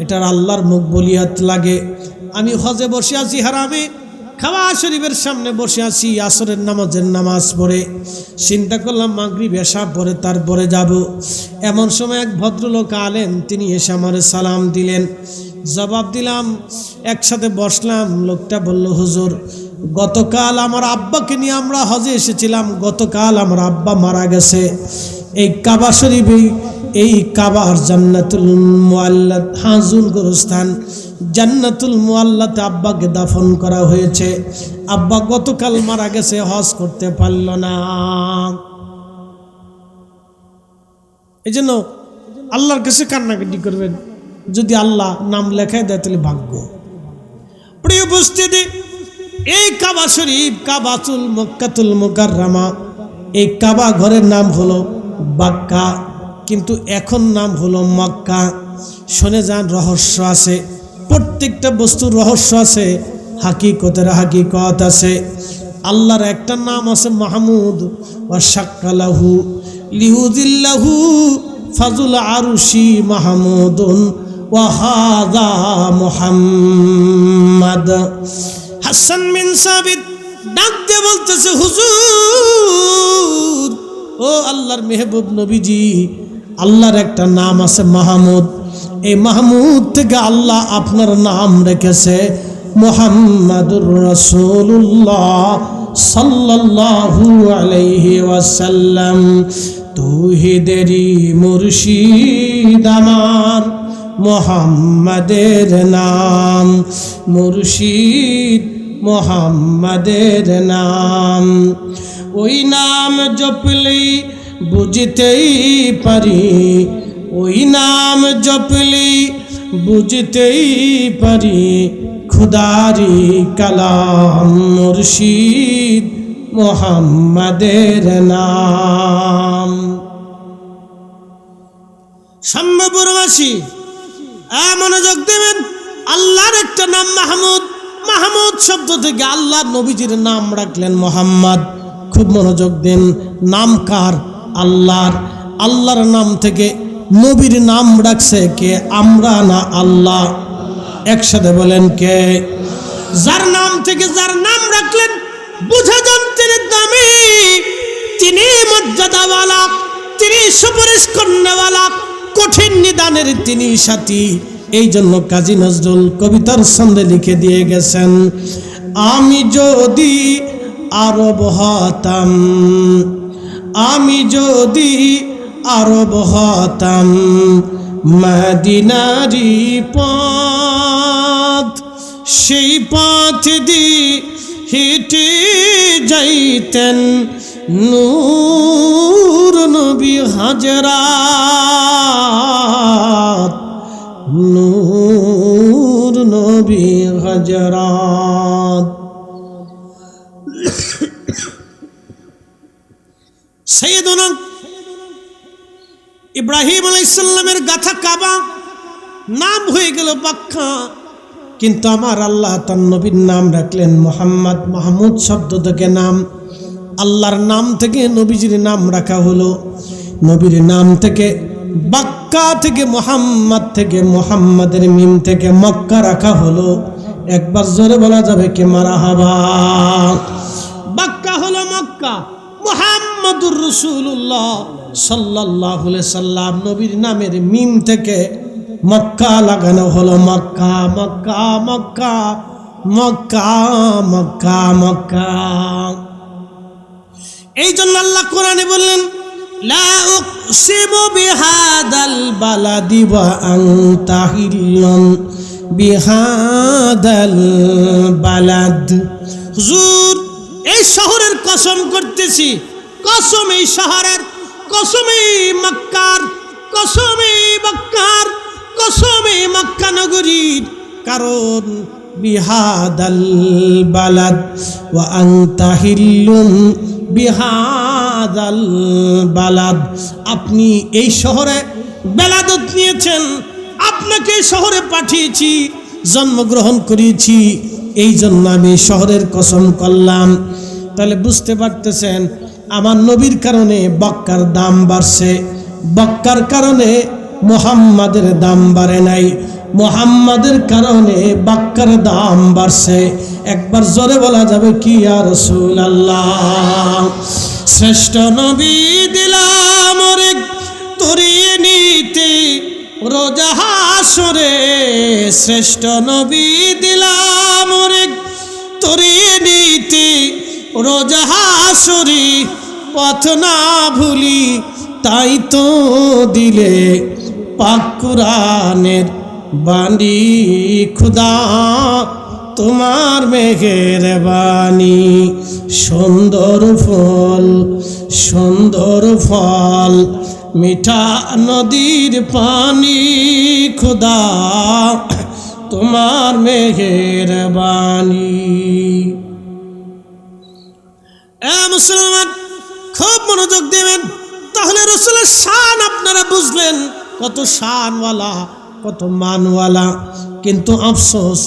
এটার আল্লাহর মকবুলিয়াত লাগে। আমি হজে বসে আছি হারামে, কাবা শরীফের সামনে বসে আছি, আসরের নামাজ পড়ে চিন্তা করলাম মাগরিব এশা পরে তারপরে যাব। এমন সময় এক ভদ্রলোক আলেন, তিনি এসে আমার সালাম দিলেন, জবাব দিলাম, একসাথে বসলাম। লোকটা বলল, হুজুর গতকাল আমার আব্বাকে নিয়ে আমরা হজে এসেছিলাম, গতকাল আমার আব্বা মারা গেছে। এই কাবা শরীফে, এই কাবার জান্নাতুল মুআল্লাত হাজুল গোরস্থান জান্নাতুল মুআল্লাতে আব্বাকে দাফন করা হয়েছে। আব্বা গতকাল মারা গেছে, হজ করতে পারল না। এই জন্য আল্লাহর কাছে কান্নাকাটি করবেন, যদি আল্লাহ নাম লেখায় দেয় তাহলে ভাগ্য। প্রিয় উপস্থিতি, এই কাবা শরীফ, কাবাতুল মক্কাতুল মুকাররমা, এই কাবা ঘরের নাম হলো বাক্কা, কিন্তু এখন নাম হলো মক্কা। শুনে যান, রহস্য আছে, প্রত্যেকটা বস্তুর রহস্য আছে, হাকিকতের হাকিকত আছে। আল্লাহর একটা নাম আছে মাহমুদ, ওয়া শাক্কালাহু লিউজিল্লাহু ফাজুল আরশি মাহমুদুন ওয়া হাযা মুহাম্মাদ। হাসান বিন সাবিত ডাক দিয়ে বলতেছে, হুজুর, ও আল্লাহর মেহবুব নবীজি, আল্লাহর একটা নাম আছে মাহমুদ, এই মাহমুদ থেকে আল্লাহ আপনার নাম রেখেছে মুহাম্মাদুর রাসূলুল্লাহ সাল্লাল্লাহু আলাইহি ওয়াসাল্লাম। তৌহিদেরই মুর্শিদ আমার মুহাম্মাদের নাম, মুর্শিদ মুহাম্মাদের নাম। ওই নাম জপলেই বুঝতেই পারি, ওই নাম জপলেই বুঝতেই পারি, খুদারি কালাম মুর্শিদ মুহাম্মাদের নাম। সম্ভবপুরবাসী মনোযোগ দেবেন, আল্লাহর একটা নাম মাহমুদ, মাহমুদ শব্দ থেকে আল্লাহ নবীজির নাম রাখলেন মোহাম্মদ। খুব মনোযোগ দেন, নাম কার? আল্লাহর। আল্লাহর নাম থেকে নবীর নাম রাখছে কে? আমরা না আল্লাহ? একসাথে বলেন কে? যার নাম থেকে যার নাম রাখলেন, বুঝা যান তিনি দামি, তিনি মর্যাদাওয়ালা, তিনি সুপারিশ কর্নেওয়ালা, কঠিন নিদানের তিনি সাথী। এই জন্য কাজী নজরুল কবিতার ছন্দে লিখে দিয়ে গেছেন, আমি যদি আরব হতাম, আমি যদি আরব হতাম, মদিনারি পথ, সেই পথ দিয়ে হেঁটে যাইতেন নূর নবী হাজরাত, নূর নবী হাজরাত। সাইয়েদুনা ইব্রাহিম আলাইহিস সালামের গাথা কাবা, নাম হয়ে গেল বাক্কা, কিন্তু আমার আল্লাহ তার নবীর নাম রাখলেন মুহাম্মদ। মাহমুদ শব্দ থেকে নাম, আল্লাহর নাম থেকে নবীজির নাম রাখা হলো, নবীর নাম থেকে বাক্কা থেকে মুহাম্মদ থেকে মুহাম্মাদের মিম থেকে মক্কা রাখা হলো। একবার জোরে বলা যাবে কি মারহাবা? বাক্কা হলো মক্কা, মুহাম্মাদুর রাসূলুল্লাহ সাল্লাল্লাহু আলাইহি সাল্লাম নবীর নামের মিম থেকে মক্কা লাগানো হলো। মক্কা মক্কা মক্কা মক্কা মক্কা মক্কা। এই জন্য আল্লাহ কোরআনে বললেন, লা উকসিমু বিহাদাল বালাদি ওয়া আনতা হিল্লুন বিহাদাল বালাদ। হুজুর, এই শহরের কসম করতেছি, কসম এই শহরের, কসম এই মক্কার, কসম এই মক্কার, কসম এই মক্কা নগরীর, কারণ বিহাদাল বালাদ ওয়া আনতা হিল্লুন বিহাদাল বালাদ। আপনি এই শহরে বেলাদত নিয়েছেন, আপনাকে এই শহরে পাঠিয়েছি, জন্মগ্রহণ করিয়েছি, এই জন্য আমি শহরের কসম করলাম। তাহলে বুঝতে পারতেছেন আমার নবীর কারণে বক্কার দাম বাড়ছে, বক্কার কারণে মুহাম্মাদের দাম বাড়ে নাই, মুহাম্মাদের কারণে বক্কার দাম বাড়ছে। একবার জোরে বলা যাবে কি ইয়া রাসূলুল্লাহ। শ্রেষ্ঠ নবী দিলাম ওরে তরিয়ে নিতে রোজা হাসরে, শ্রেষ্ঠ নবী দিলাম ওরে তরিয়ে নিতে রোজা হাসরে, পথ না ভুলি তাই তো দিলে পাক কুরআনের বাণী, খুদা তোমার মেঘের বাণী। সুন্দর ফল সুন্দর ফল মিঠা নদীর পানি, খুদা তোমার মেঘের বাণী। মুসলমান খুব মনোযোগ দেবেন, তাহলে রাসূলের শান আপনারা বুঝলেন, কত শানওয়ালা কত মানওয়ালা। কিন্তু আফসোস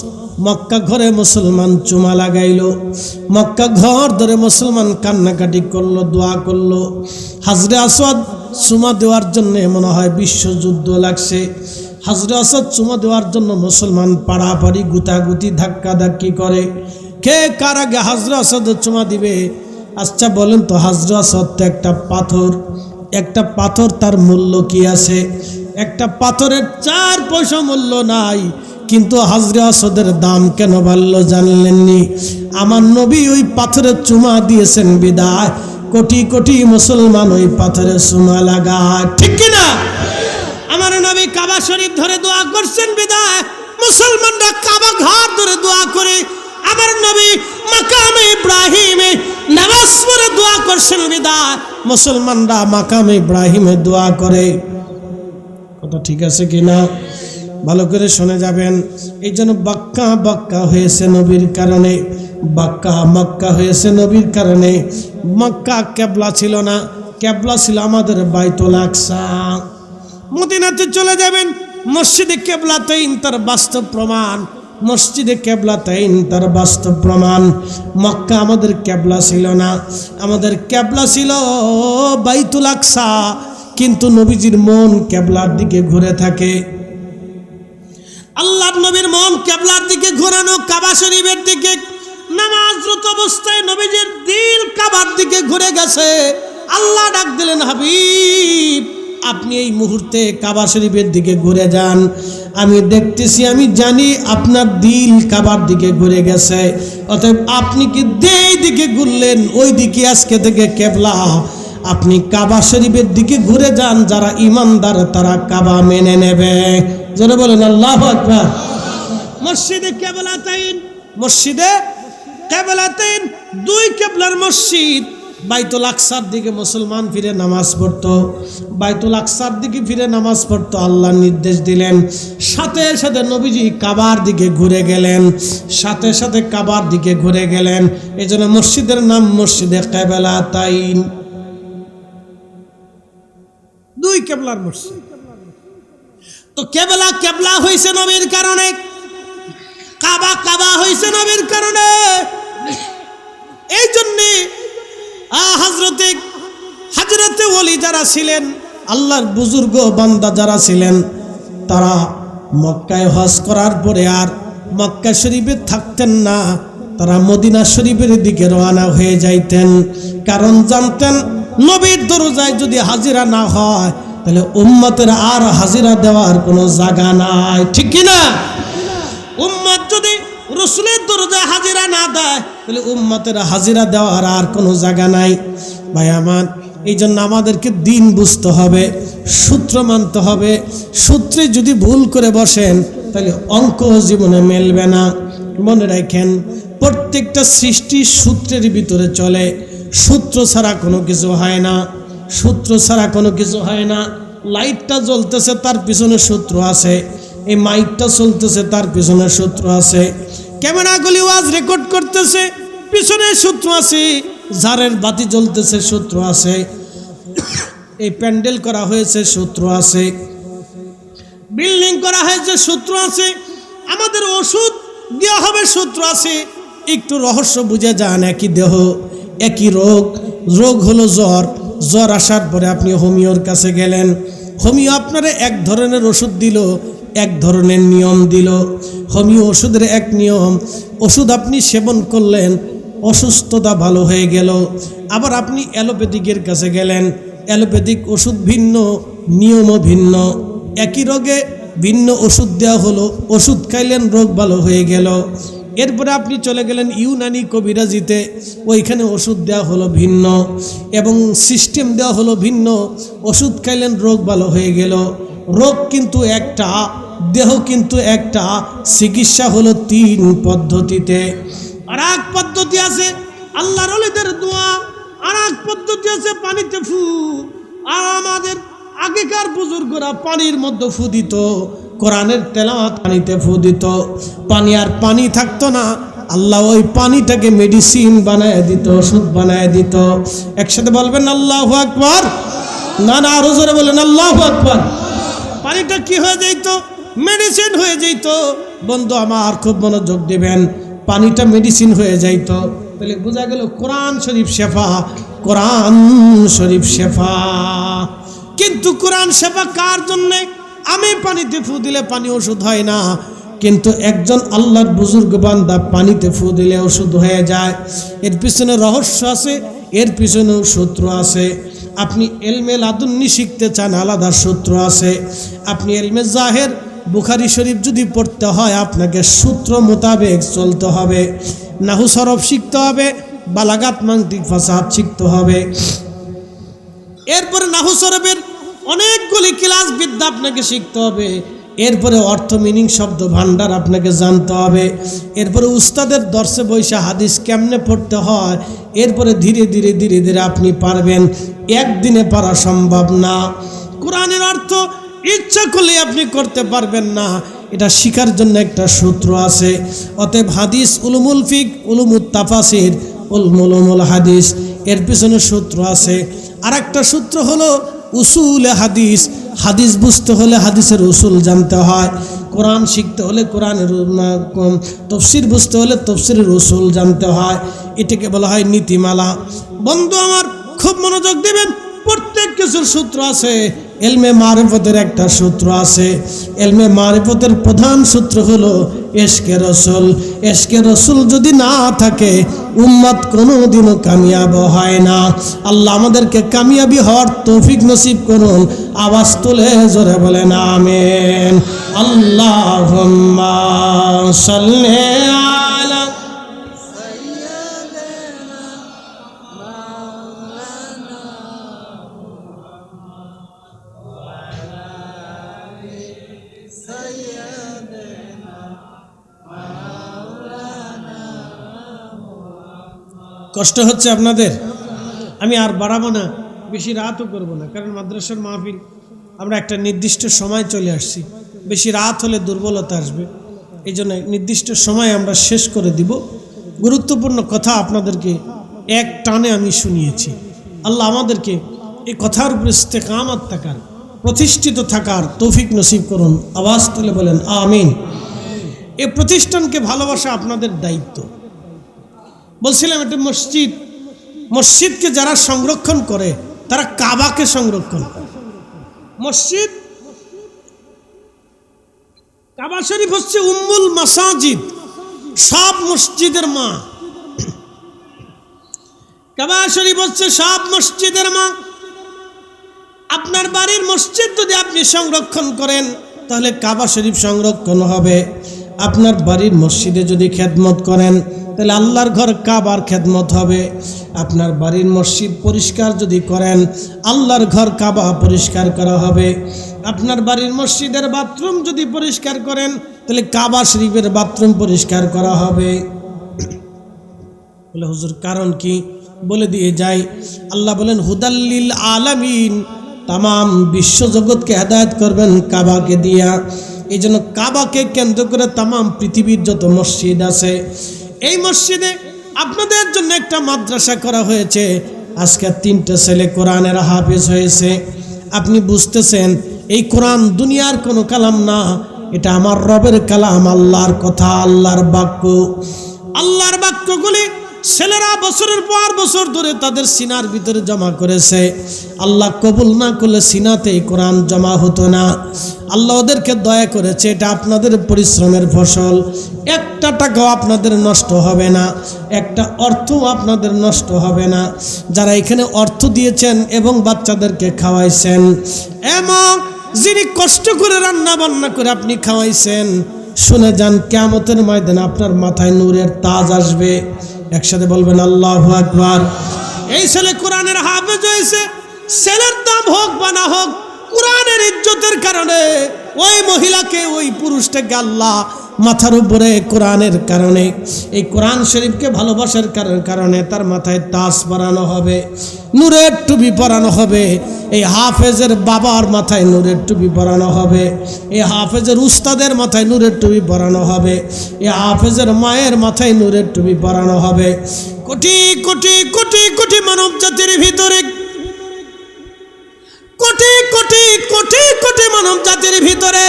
মক্কা ঘরে মুসলমান চুমা লাগাইল, মক্কা ঘর ধরে মুসলমান কান্নাকাটি করলো, দোয়া করলো। হাজরে আসওয়াদ চুমা দেওয়ার জন্য মনে হয় বিশ্বযুদ্ধ লাগছে। হাজরে আসওয়াদ চুমা দেওয়ার জন্য মুসলমান পাড়াপাড়ি গুতাগুতি ধাক্কা ধাক্কি করে, কে কার আগে হাজরে আসওয়াদের চুমা দিবে। আচ্ছা বলেন তো, হাজরে আসওয়াদ তো একটা পাথর, একটা পাথর তার মূল্য কি আছে? একটা পাথরের 4 পয়সা মূল্য নাই। কিন্তু হাজরে আসওয়াদের দাম কেন বাড়লো জানলেননি? আমার নবী ওই পাথরের চুমা দিয়েছেন বিদায় কোটি কোটি মুসলমান ওই পাথরের চুমা লাগায়, ঠিক কিনা? আমার নবী কাবা শরীফ ধরে দোয়া করছেন বিদায় মুসলমানরা কাবা ঘর ধরে দোয়া করে। আমার নবী মাকামে ইব্রাহিমে নামাজ পড়ে দোয়া করছেন বিদায় মুসলমানরা মাকামে ইব্রাহিমে দোয়া করে। কথা ঠিক আছে কিনা? ভালো করে শুনে যাবেন। এই জন্য বাক্কা বাক্কা হয়েছে নবীর কারণে, বাক্কা মক্কা হয়েছে নবীর কারণে। মক্কা কেবলা ছিল না, কেবলা ছিল আমাদের বাইতুল আকসা। মদিনাতে চলে যাবেন, মসজিদে কেবলাতাইন তার বাস্তব প্রমাণ, মসজিদে কেবলাতাইন তার বাস্তব প্রমাণ। মক্কা আমাদের কেবলা ছিল না, আমাদের কেবলা ছিল বাইতুল আকসা। কিন্তু নবীজির মন কেবলার দিকে ঘুরে থাকে। আল্লাহর নবীর মন কেবলার দিকে ঘোরানো, কাবা শরীফের দিকে। নামাজরত অবস্থায় নবীজির দিল কাবার দিকে ঘুরে গেছে। আল্লাহ ডাক দিলেন, হাবিব আপনি এই মুহূর্তে কাবা শরীফের দিকে ঘুরে যান। আমি দেখতেছি, আমি জানি আপনার দিল কাবার দিকে ঘুরে গেছে। অতএব আপনি কি যেই দিকে ঘুরলেন ওই দিকে আজকে থেকে কেবলা। আপনি কাবা শরীফের দিকে ঘুরে যান, যারা ইমানদার তারা কাবা মেনে নেবে। যারা বলেন আল্লাহু আকবার। মসজিদে কেবলাতাইন, মসজিদে কেবলাতাইন 2 কেবলার মসজিদ। বাইতুল আকসার দিকে মুসলমান ফিরে নামাজ পড়তো, বাইতুল আকসার দিকে ফিরে নামাজ পড়তো। আল্লাহ নির্দেশ দিলেন, সাথে সাথে নবীজি কাবার দিকে ঘুরে গেলেন, সাথে সাথে কাবার দিকে ঘুরে গেলেন। এই জন্য মসজিদের নাম মসজিদে কেবলাতাইন, 2 কেবলার মসজিদ। তো কেবলা কেবলা হয়েছে নবীর কারণে, কাবা কাবা হয়েছে নবীর কারণে। এই জন্যে হযরতে ওলি যারা ছিলেন, আল্লাহর বুজুর্গ বান্দা যারা ছিলেন, তারা মক্কায় হজ করার পরে আর মক্কা শরীফে থাকতেন না, তারা মদিনা শরীফের দিকে রওনা হয়ে যাইতেন। কারণ জানতেন নবীর দরজায় যদি হাজিরা না হয় তাহলে উম্মতের আর হাজিরা দেওয়ার কোনো জায়গা নাই, ঠিক কিনা? উম্মত যদি রাসূলের দরজায় হাজিরা না দেয় তাহলে উম্মতের হাজিরা দেওয়ার আর কোনো জায়গা নাই। ভাই আমার, এই জন্য আমাদেরকে দিন বুঝতে হবে, সূত্র মানতে হবে। সূত্রে যদি ভুল করে বসেন তাহলে অঙ্ক জীবনে মেলবে না। মনে রাখেন, প্রত্যেকটা সৃষ্টি সূত্রের ভিতরে চলে, সূত্র ছাড়া কোনো কিছু হয় না, সূত্র ছাড়া কোনো কিছু হয় না। লাইটটা জ্বলতেছে তার পিছনে সূত্র আছে, এই মাইকটা চলতেছে তার পিছনে সূত্র আছে, ক্যামেরাগুলি ওয়াজ রেকর্ড করতেছে পিছনে সূত্র আছে, ঝাড়ের বাতি জ্বলতেছে সূত্র আছে, এই প্যান্ডেল করা হয়েছে সূত্র আছে, বিল্ডিং করা হয়েছে সূত্র আছে। আমাদের ওষুধ দেওয়া হবে সূত্র আছে, একটু রহস্য বুঝে যান। একই দেহ একই রোগ, রোগ হলো জ্বর, জ্বর আসার পরে আপনি হোমিওর কাছে গেলেন, হোমিও আপনারা এক ধরনের ওষুধ দিল, এক ধরনের নিয়ম দিল। হোমিও ওষুধের এক নিয়ম, ওষুধ আপনি সেবন করলেন, অসুস্থতা ভালো হয়ে গেল। আবার আপনি অ্যালোপ্যাথিকের কাছে গেলেন, অ্যালোপ্যাথিক ওষুধ ভিন্ন, নিয়মও ভিন্ন। একই রোগে ভিন্ন ওষুধ দেওয়া হলো, ওষুধ খাইলেন, রোগ ভালো হয়ে গেল। এরপরে আপনি চলে গেলেন ইউনানি কবিরাজিতে, ওইখানে ওষুধ দেওয়া হলো ভিন্ন এবং সিস্টেম দেওয়া হলো ভিন্ন, ওষুধ খাইলেন, রোগ ভালো হয়ে গেল। রোগ কিন্তু একটা, দেহ কিন্তু একটা, চিকিৎসা হলো 3 পদ্ধতিতে। আর এক পদ্ধতি আছে আল্লাহর ওলিদের দোয়া, আর এক পদ্ধতি আছে পানিতে ফু। আর আমাদের আগেকার বুজুর্গরা পানির মধ্যে ফু দিত, কোরআনের তেলাওয়াত পানিতে ফু দিত। পানি আর পানি থাকতো না, আল্লাহ ওই পানিটাকে মেডিসিন বানায় দিত, ওষুধ বানায় দিত। একসাথে বলবেন আল্লাহু আকবার। না না, আরো জোরে বলেন আল্লাহু আকবার। পানিটা কি হয়ে যেত? মেডিসিন হয়ে যেত। বন্ধু আমার খুব মনোযোগ দিবেন, পানিটা মেডিসিন হয়ে যাইত। তাহলে বোঝা গেল কোরআন শরীফ শেফা, কোরআন শরীফ শেফা। কিন্তু কোরআন শেফা কার জন্যে? আমি পানিতে ফু দিলে পানি ওষুধ হয় না, কিন্তু একজন আল্লাহর বুজুর্গ বান্দা পানিতে ফু দিলে ওষুধ হয়ে যায়। এর পিছনে রহস্য আছে, এর পিছনেও সূত্র আছে। আপনি এলমে লাদুন্নি শিখতে চান, আলাদা সূত্র আছে। আপনি এলমে জাহের বুখারী শরীফ যদি পড়তে হয়, আপনাকে সূত্র মোতাবেক চলতে হবে। নাহু সরফ শিখতে হবে, বালাগাত মান্তিক ফাসাদ শিখতে হবে। এরপরে নাহু সরফের অনেকগুলি ক্লাস বিদ্যা আপনাকে শিখতে হবে। এরপরে অর্থ মিনিং শব্দ ভান্ডার আপনাকে জানতে হবে। এরপরে উস্তাদের দর্শে বৈশা হাদিস কেমনে পড়তে হয়, এরপরে ধীরে ধীরে ধীরে ধীরে আপনি পারবেন। একদিনে পারা সম্ভব না। কোরআনের অর্থ ইচ্ছা করলে আপনি করতে পারবেন না, এটা শিখার জন্য একটা সূত্র আছে। অতএব হাদিস উলুমুল ফিক, উলুমুত তাফাসির, উলুমুল হাদিস, এর পিছনে সূত্র আছে। আর একটা সূত্র হলো উসুল হাদিস। হাদিস বুঝতে হলে হাদিসের উসুল জানতে হয়। কোরআন শিখতে হলে কোরআনের তফসির বুঝতে হলে তফসিরের উসুল জানতে হয়। এটাকে বলা হয় নীতিমালা। বন্ধু আমার খুব মনোযোগ দেবেন, প্রত্যেক কিছুর সূত্র আছে। এলমে মারিফতের একটা সূত্র আছে। এলমে মারিফতের প্রধান সূত্র হলো এশকে রসুল। এশকে রসুল যদি না থাকে, উম্মত কোনোদিনও কামিয়াব হয় না। আল্লাহ আমাদেরকে কামিয়াবি হওয়ার তৌফিক নসিব করুন। আওয়াজ তুলে জোরে বলেন আমিন। আল্লাহুম্মা সাল্লি আলা। কষ্ট হচ্ছে আপনাদের? আমি আর বাড়াবো না, বেশি রাতও করব না, কারণ মাদ্রাসার মাহফিল আমরা একটা নির্দিষ্ট সময় চলে আসছি। বেশি রাত হলে দুর্বলতা আসবে, এই জন্য নির্দিষ্ট সময় আমরা শেষ করে দিব। গুরুত্বপূর্ণ কথা আপনাদেরকে এক টানে আমি শুনিয়েছি। আল্লাহ আমাদেরকে এই কথার উপর ইস্তেকামত থাকার, প্রতিষ্ঠিত থাকার তৌফিক নসিব করুন। আওয়াজ তুলে বলেন আমিন। এই প্রতিষ্ঠানকে ভালোবাসা আপনাদের দায়িত্ব। বলছিলাম এটা মসজিদ, মসজিদকে যারা সংরক্ষণ করে তারা কাবাকে সংরক্ষণ করে। মসজিদ, কাবা শরীফ হচ্ছে উম্মুল মাসাজিদ, সব মসজিদের মা। কাবা শরীফ হচ্ছে সব মসজিদের মা। আপনার বাড়ির মসজিদ যদি আপনি সংরক্ষণ করেন, তাহলে কাবা শরীফ সংরক্ষণ হবে। আপনার বাড়ির মসজিদে যদি খেদমত করেন, তাহলে আল্লাহর ঘর কাবার খেদমত হবে। আপনার বাড়ির মসজিদ পরিষ্কার যদি করেন, আল্লাহর ঘর কাবা পরিষ্কার করা হবে। আপনার বাড়ির মসজিদের বাথরুম যদি পরিষ্কার করেন, তাহলে কাবা শরীফের বাথরুম পরিষ্কার করা হবে। বলে হুজুর কারণ কি? বলে দিয়ে যাই। আল্লাহ বলেন হুদাল্লিল আলামিন, তামাম বিশ্বজগৎকে হেদায়েত করবেন কাবাকে দিয়া। এই জন্য কাবাকে কেন্দ্র করে তামাম পৃথিবীর যত মসজিদ আছে, এই মসজিদে আপনাদের জন্য একটা মাদ্রাসা করা হয়েছে। আজকে 3টা ছেলে কোরআনের হাফেজ হয়েছে। আপনি বুঝতেছেন এই কোরআন দুনিয়ার কোনো কালাম না, এটা আমার রবের কালাম, আল্লাহর কথা, আল্লাহর বাক্য। আল্লাহর বাক্যগুলি ছেলেরা বছরের পর বছর ধরে তাদের সিনার ভিতরে জমা করেছে। আল্লাহ কবুল না করলে সিনাতে কোরআন জমা হতো না। আল্লাহ ওদেরকে দয়া করেছে, এটা আপনাদের পরিশ্রমের ফসল। একটা টাকাও আপনাদের নষ্ট হবে না, একটা অর্থও আপনাদের নষ্ট হবে না। যারা এখানে অর্থ দিয়েছেন এবং বাচ্চাদেরকে খাওয়াইছেন, এবং যিনি কষ্ট করে রান্না বান্না করে আপনি খাওয়াইছেন, শুনে যান কিয়ামতের ময়দানে আপনার মাথায় নূরের তাজ আসবে। একসাথে বলবেন আল্লাহু আকবার। এই ছেলে কোরআনের হাফেজ হয়েছে, ছেলের দাম হোক বা না হোক, কোরআনের ইজ্জতের কারণে ওই মহিলাকে, ওই পুরুষটাকে আল্লাহ মাথার উপরে কোরআনের কারণে, এই কোরআন শরীফকে ভালোবাসার কারণে তার মাথায় তাজ পরানো হবে, নূরের টুপি পরানো হবে। এই হাফেজের বাবার মাথায় নূরের টুপি পরানো হবে, এই হাফেজের উস্তাদের মাথায় নূরের টুপি পরানো হবে, এই হাফেজের মায়ের মাথায় নূরের টুপি পরানো হবে। কোটি কোটি কোটি কোটি মানব জাতির ভিতরে, কোটি কোটি কোটি কোটি মানব জাতির ভিতরে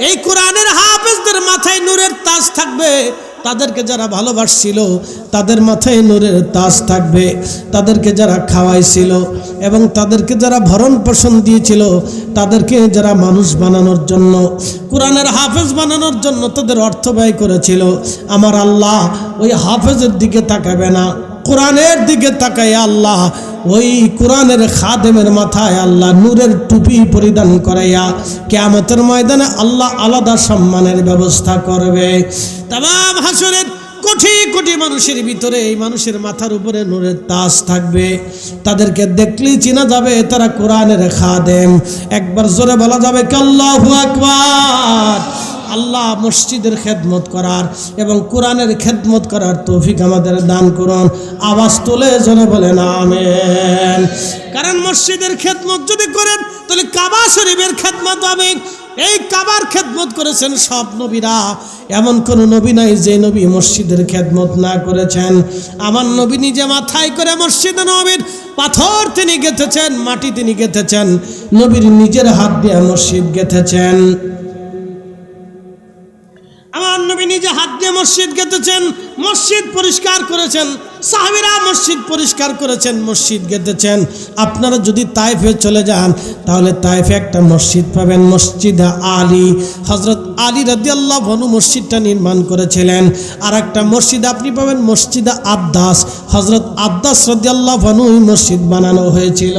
এই কোরআনের হাফেজদের মাথায় নূরের তাজ থাকবে। তাদেরকে যারা ভালোবাসছিল তাদের মাথায় নূরের তাজ থাকবে। তাদেরকে যারা খাওয়াইছিল এবং তাদেরকে যারা ভরণ পোষণ দিয়েছিল, তাদেরকে যারা মানুষ বানানোর জন্য, কোরআনের হাফেজ বানানোর জন্য তাদের অর্থ ব্যয় করেছিল, আমার আল্লাহ ওই হাফেজের দিকে তাকাবে না, কোরআনের দিকে তাকায় আল্লাহ ওই কোরআনের খাদেমের মাথায় আল্লাহ নূরের টুপি পরিধান করাইয়া কিয়ামতের ময়দানে আল্লাহ আলাদা সম্মানের ব্যবস্থা করবে। তামাম হাসরের কোটি কোটি মানুষের ভিতরে এই মানুষের মাথার উপরে নূরের তাজ থাকবে। তাদেরকে দেখলেই চেনা যাবে তারা কোরআনের খাদেম। একবার জোরে বলা যাবে কি আল্লাহু আকবার। আল্লাহ মসজিদের খেদমত করার এবং কোরআনের খেদমত করার তৌফিক আমাদের দান করুন। আওয়াজ তুলে জোরে বলেন আমিন। কারণ মসজিদের খেদমত যদি করেন তাহলে কাবা শরীফের খেদমত হবে। এই কাবার খেদমত করেছেন সব নবীরা, এমন কোন নবী নাই যে নবী মসজিদের খেদমত না করেছেন। আমার নবী নিজে মাথায় করে মসজিদে নববীর পাথর তিনি গেঁথেছেন, মাটি তিনি গেঁথেছেন, নবীর নিজের হাত দিয়ে মসজিদ গেঁথেছেন। আমার নবী নিজে হাত দিয়ে মসজিদ গেঁথেছেন, মসজিদ পরিষ্কার করেছেন, সাহাবীরা মসজিদ পরিষ্কার করেছেন, মসজিদ গেঁথেছেন। আপনারা যদি তায়েফে চলে যান তাহলে তায়েফে একটা মসজিদ পাবেন, মসজিদে আলী। হযরত আলী রাদিয়াল্লাহু আনহু মসজিদটা নির্মাণ করেছিলেন। আর একটা মসজিদ আপনি পাবেন মসজিদে আব্বাস, হযরত আব্বাস রাদিয়াল্লাহু আনহু মসজিদ বানানো হয়েছিল।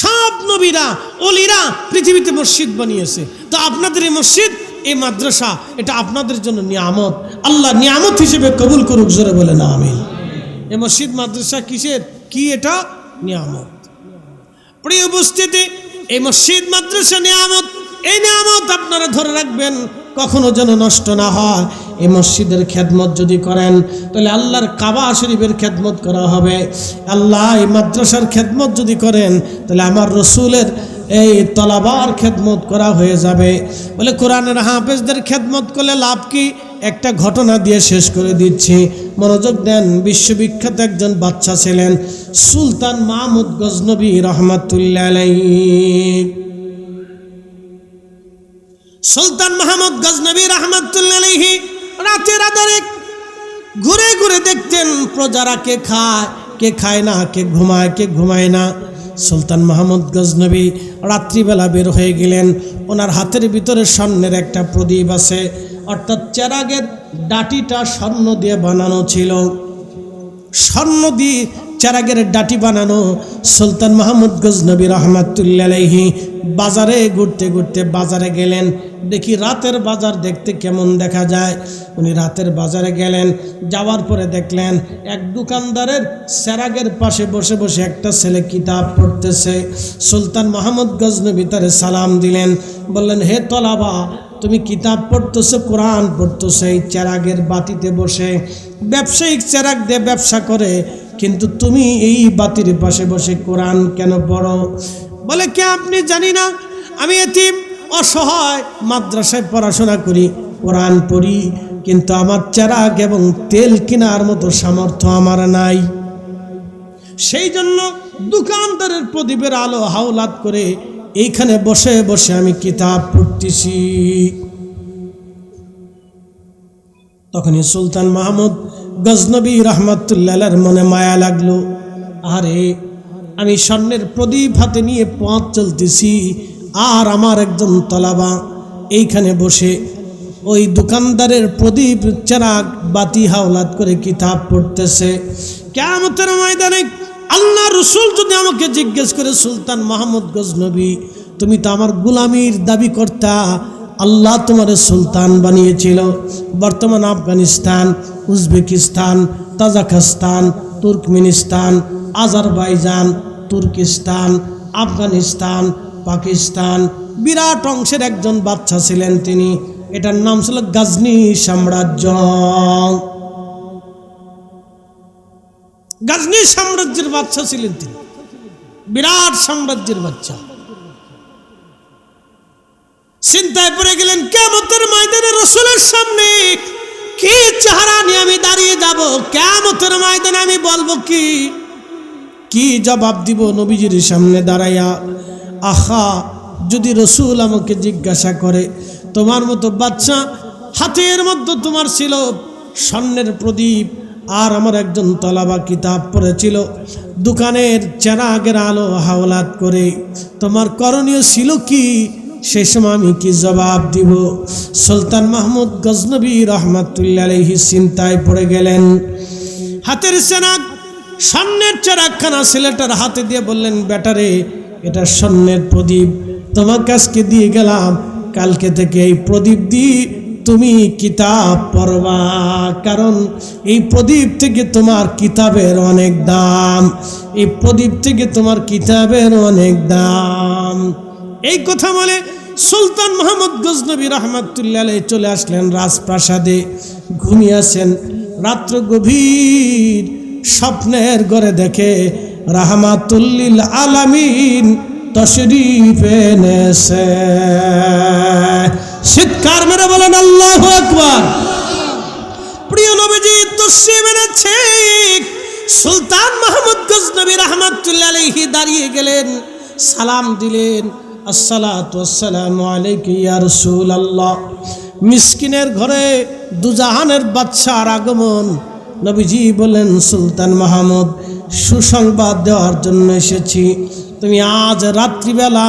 সব নবীরা ওলিরা পৃথিবীতে মসজিদ বানিয়েছে। তো আপনাদের এই মসজিদ, এই মাদ্রাসা, এটা আপনাদের জন্য নিয়ামত। আল্লাহ নিয়ামত হিসেবে কবুল করুক, জোরে বলেন আমিন। এই মসজিদ মাদ্রাসা কিসের কি? এটা নিয়ামত। প্রিয় উপস্থিতি, এই মসজিদ মাদ্রাসা নিয়ামত। এই নিয়ামত আপনারা ধরে রাখবেন, কখনো যেন নষ্ট না হয়। এই মসজিদের খেদমত যদি করেন তাহলে আল্লাহর কাবা শরীফের খেদমত করা হবে। আল্লাহ এই মাদ্রাসার খেদমত যদি করেন তাহলে আমার রসুলের এই তলাবার খেদমত করা হয়ে যাবে। বলে কোরআনের হাফেজদের খেদমত করলে লাভ কি? একটা ঘটনা দিয়ে শেষ করে দিচ্ছি, মনোযোগ দেন। বিশ্ববিখ্যাত একজন বাচ্চা ছিলেন সুলতান মাহমুদ গজনবী রহমাতুল্লাহ আলাইহি। সুলতান মাহমুদ গজনবী রহমাতুল্লাহ আলাইহি রাতের আধারে ঘুরে ঘুরে দেখতেন প্রজারা কে খায়, কে খায় না, কে ঘুমায়, কে ঘুমায় না। সুলতান মাহমুদ গজনবী রাত্রিবেলা বের হয়ে গেলেন। ওনার হাতের ভিতরে স্বর্ণের একটা প্রদীপ আছে, অর্থাৎ চেরাগের ডাটিটা স্বর্ণ দিয়ে বানানো ছিল। স্বর্ণ দিয়ে চেরাগের ডাটি বানানো। সুলতান মাহমুদ গজনবী রহমাতুল্লাহ আলাইহি বাজারে ঘুরতে ঘুরতে বাজারে গেলেন। দেখি রাতের বাজার দেখতে কেমন দেখা যায়। উনি রাতের বাজারে গেলেন, যাওয়ার পরে দেখলেন এক দোকানদারের চেরাগের পাশে বসে বসে একটা ছেলে কিতাব পড়তেছে। সুলতান মাহমুদ গজনবী তারে সালাম দিলেন, বললেন, হে তলাবা, তুমি কিতাব পড়তেছো, কোরআন পড়তেছো এই চেরাগের বাতিতে বসে। ব্যবসায়িক চেরাগ দিয়ে ব্যবসা করে, কিন্তু তুমি এই বাতির পাশে বসে কোরআন কেন পড়ো? বলে, কে আপনি জানি না, আমি এতিম অসহায়, মাদ্রাসায় পড়াশোনা করি, কোরআন পড়ি, কিন্তু আমার চেরাগ এবং তেল কেনার মতো সামর্থ্য আমার নাই। সেই জন্য দোকানদারের প্রদীপের আলো হাওলাত করে এইখানে বসে বসে আমি কিতাব পড়তেছি। তখনই সুলতান মাহমুদ গজনবী রহমতুল্লাহর মনে মায়া লাগলো, আরে আমি স্বর্ণের প্রদীপ হাতে নিয়ে পথ চলতেছি, আর আমার একজন তলাবা এইখানে বসে ওই দোকানদারের প্রদীপ চেরাগ বাতি হাওলাত করে কিতাব পড়তেছে। কিয়ামতের ময়দানে আল্লাহ রসুল যদি আমাকে জিজ্ঞেস করে, সুলতান মাহমুদ গজনবী তুমি তো আমার গোলামির দাবি করতা, আল্লাহ তোমার সুলতান বানিয়েছিল, বর্তমান Afghanistan, Uzbekistan, Tajikistan, Turkmenistan, Azerbaijan, Turkestan, Afghanistan, Pakistan বিরাট অংশের একজন বাদশা ছিলেন তিনি। এটার নাম ছিল গজনি সাম্রাজ্য। গজনি সাম্রাজ্যের বাদশা ছিলেন তিনি, বিরাট সাম্রাজ্যের বাদশা। চিন্তায় পড়ে গেলেন, কিয়ামতের ময়দানে রাসূলের সামনে কি চেহারা নিয়ে আমি দাঁড়িয়ে যাব, কিয়ামতের ময়দানে আমি বলবো কি জবাব দিব নবীজির সামনে দাঁড়াইয়া। আহা, যদি রসুল আমাকে জিজ্ঞাসা করে, তোমার মতো বাচ্চা হাতের মধ্যে তোমার ছিল স্বর্ণের প্রদীপ, আর আমার একজন তলাবা কিতাব পড়েছিল, দোকানের চেরাগের আলো হাওলাত করে, তোমার করণীয় ছিল কি? সেই সময় আমি কি জবাব দিব? সুলতান মাহমুদ গজনবী রহমাতুল্লাহ আলাইহি চিন্তায় পড়ে গেলেন। হাতের চেরাগ, স্বর্ণের চেরাগখানা ছেলেটার হাতে দিয়ে বললেন, বেটারে এটা স্বর্ণের প্রদীপ, তোমার কাছকে দিয়ে গেলাম, কালকে থেকে এই প্রদীপ দিয়ে তুমি কিতাব পড়বা, কারণ এই প্রদীপ থেকে তোমার কিতাবের অনেক দাম, এই প্রদীপ থেকে তোমার কিতাবের অনেক দাম। এই কথা বলে সুলতান মাহমুদ গজনবী রহমাতুল্লাহ আলাইহি চলে আসলেন রাজপ্রাসাদে। ঘুমিয়েছেন, রাত্র গভীর, স্বপ্নের ঘরে দেখে রাহমাতুল্লিল আলামিন তশরীফ এনেছে। চিৎকার মেরে বলেন আল্লাহু আকবার। প্রিয় নবীজি তশরীফ এনেছে। সুলতান মাহমুদ গজনবী রহমাতুল্লাহ আলাইহি দাঁড়িয়ে গেলেন, সালাম দিলেন, আসসালাতু ওয়াসসালামু আলাইকা ইয়া রাসূলুল্লাহ। মিসকিনের ঘরে দুজাহানের বাদশার আগমন। নবীজি বলেন, সুলতান মাহমুদ সুসংবাদ দেওয়ার জন্য এসেছি, তুমি আজ রাত্রিবেলা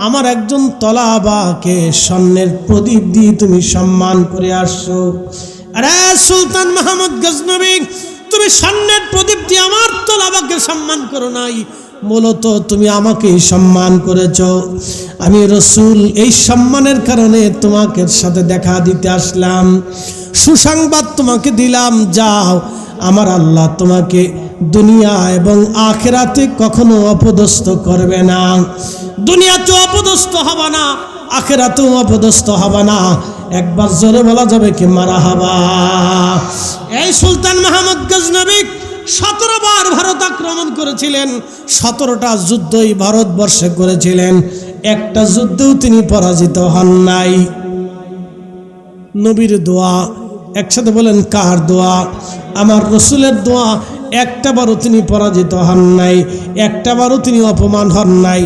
আমার একজন তলাবাকে স্বর্ণের প্রদীপ দিয়ে তুমি সম্মান করে আসছো। আরে সুলতান মাহমুদ গজনবী, তুমি স্বর্ণের প্রদীপ দিয়ে আমার তলাবাকে সম্মান করো নাই, মূলত তুমি আমাকেই সম্মান করেছ। আমি রসুল এই সম্মানের কারণে তোমাকে সাথে দেখা দিতে আসলাম, সুসংবাদ তোমাকে দিলাম, যাও, আমার আল্লাহ তোমাকে দুনিয়া এবং আখিরাতে কখনো অপদস্থ করবে না। দুনিয়াতেও অপদস্থ হবে না, আখিরাতেও অপদস্থ হবে না। একবার জোরে বলা যাবে কি মারহাবা। এই সুলতান মাহমুদ গজনবী 17 বার ভারত আক্রমণ করেছিলেন, 17টা যুদ্ধই ভারতবর্ষে করেছিলেন, একটা যুদ্ধেও তিনি পরাজিত হন নাই। নবীর দোয়া, একসাথে বলেন কার দোয়া? আমার রসুলের দোয়া। একটাবারও তিনি পরাজিত হন নাই, একটাবারও তিনি অপমান হন নাই।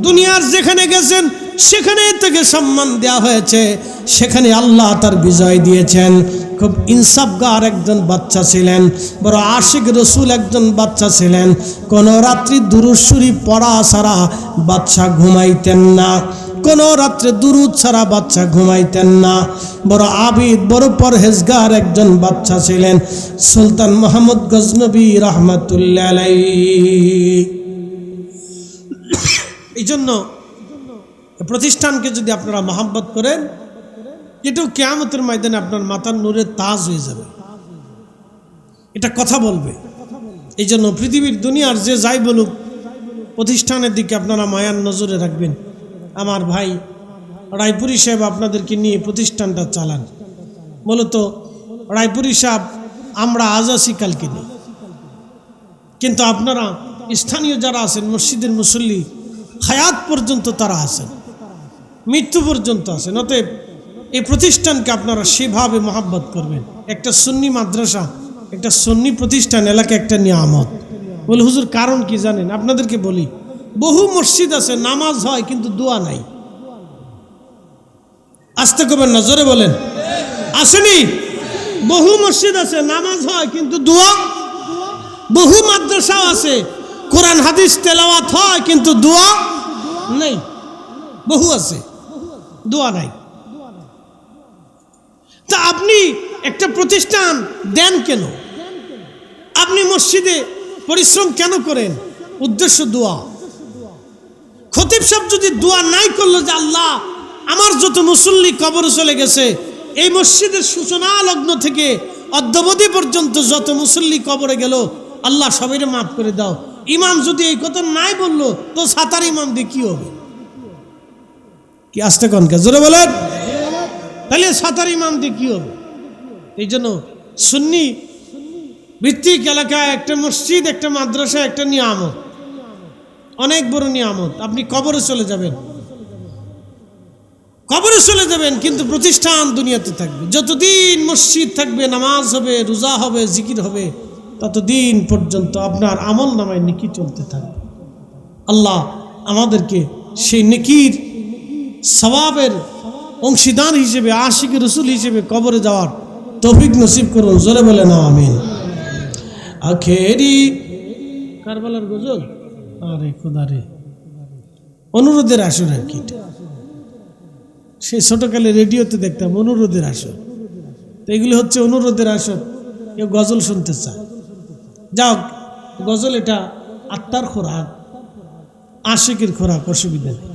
দুনিয়ার যেখানে গেছেন সেখানে থেকে সম্মান দেওয়া হয়েছে, সেখানে আল্লাহ তার বিজয় দিয়েছেন। খুব ইনসাফগার একজন বাচ্চা ছিলেন, বড় আশিক রসুল একজন বাচ্চা ছিলেন। কোনো রাত্রি দুরূদ শরীফ পড়া ছাড়া বাচ্চা ঘুমাইতেন না, কোনো রাত্রে দুরূদ ছাড়া বাচ্চা ঘুমাইতেন না। বড় আবিদ, বড় পরহেজগার একজন বাচ্চা ছিলেন সুলতান মাহমুদ গজনবী রহমাতুল্লাহ আলাইহি। এই জন্য প্রতিষ্ঠানকে যদি আপনারা মহব্বত করেন, এটাও কিয়ামতের ময়দানে আপনার মাথার নূরের তাজ হয়ে যাবে, এটা কথা বলবে। এই জন্য পৃথিবীর দুনিয়ার যে যাই বলুক, প্রতিষ্ঠানের দিকে আপনারা মায়ার নজরে রাখবেন। আমার ভাই রায়পুরি সাহেব আপনাদেরকে নিয়ে প্রতিষ্ঠানটা চালান। মূলত রায়পুরি সাহেব আমরা আজ আছি, কালকে নেই, কিন্তু আপনারা স্থানীয় যারা আছেন, মসজিদের মুসল্লি, হায়াত পর্যন্ত তারা আছেন, মৃত্যু পর্যন্ত আছেন। অতএব এই প্রতিষ্ঠানকে আপনারা সেভাবে মহাব্বত করবেন। একটা সুন্নি মাদ্রাসা, একটা সুন্নি প্রতিষ্ঠান এলাকা একটা নিয়ামত। বলে হুজুর কারণ কি জানেন? আপনাদেরকে বলি, বহু মসজিদ আছে নামাজ হয় কিন্তু দোয়া নাই। আসতে করবেন না, জোরে বলেন আসেনি? বহু মসজিদ আছে নামাজ হয় কিন্তু দোয়া, বহু মাদ্রাসাও আছে কোরআন হাদিস তেলাওয়াত হয় কিন্তু দোয়া নেই। বহু আছে, দোয়া নাই। তা আপনি একটা প্রতিষ্ঠান দেন কেন? আপনি মসজিদে পরিশ্রম কেন করেন? উদ্দেশ্য দোয়া। খতিব সাহেব যদি দোয়া নাই করলো যে আল্লাহ আমার যত মুসল্লি কবরে চলে গেছে, এই মসজিদের সূচনা লগ্ন থেকে অদ্যাবধি পর্যন্ত যত মুসল্লি কবরে গেল, আল্লাহ সবাইরে মাফ করে দাও। ইমাম যদি এই কথা নাই বললো তো সাতার ইমাম দিয়ে কি হবে? কি আসতে কনকে জোরে বলেন, তাহলে সাতার ইমাম দিয়ে কি হবে? এই জন্য সুন্নি ভিত্তিক এলাকায় একটা মসজিদ, একটা মাদ্রাসা, একটা নিয়ামত, অনেক বড় নিয়ামত। আপনি কবরে চলে যাবেন, কবরে চলে যাবেন, কিন্তু প্রতিষ্ঠান দুনিয়াতে থাকবে। যতদিন মসজিদ থাকবে, নামাজ হবে, রোজা হবে, জিকির হবে, ততদিন পর্যন্ত আপনার আমল নামায় নেকি চলতে থাকবে। আল্লাহ আমাদেরকে সেই নেকির সওয়াবের অংশীদার হিসেবে, আশিক রসুল হিসেবে কবরে যাওয়ার তৌফিক নসিব করুন। জোরে বলে না আমিন। আখেরি কারবালার গজল, আরে খোদা রে, অনুরোধের আসর আর কি। সেই ছোটকালে রেডিওতে দেখতাম অনুরোধের আসর, তো এগুলি হচ্ছে অনুরোধের আসর। কেউ গজল শুনতে চায়, যাও গজল, এটা আত্মার খোরাক, আশিকের খোরাক, অসুবিধা নেই।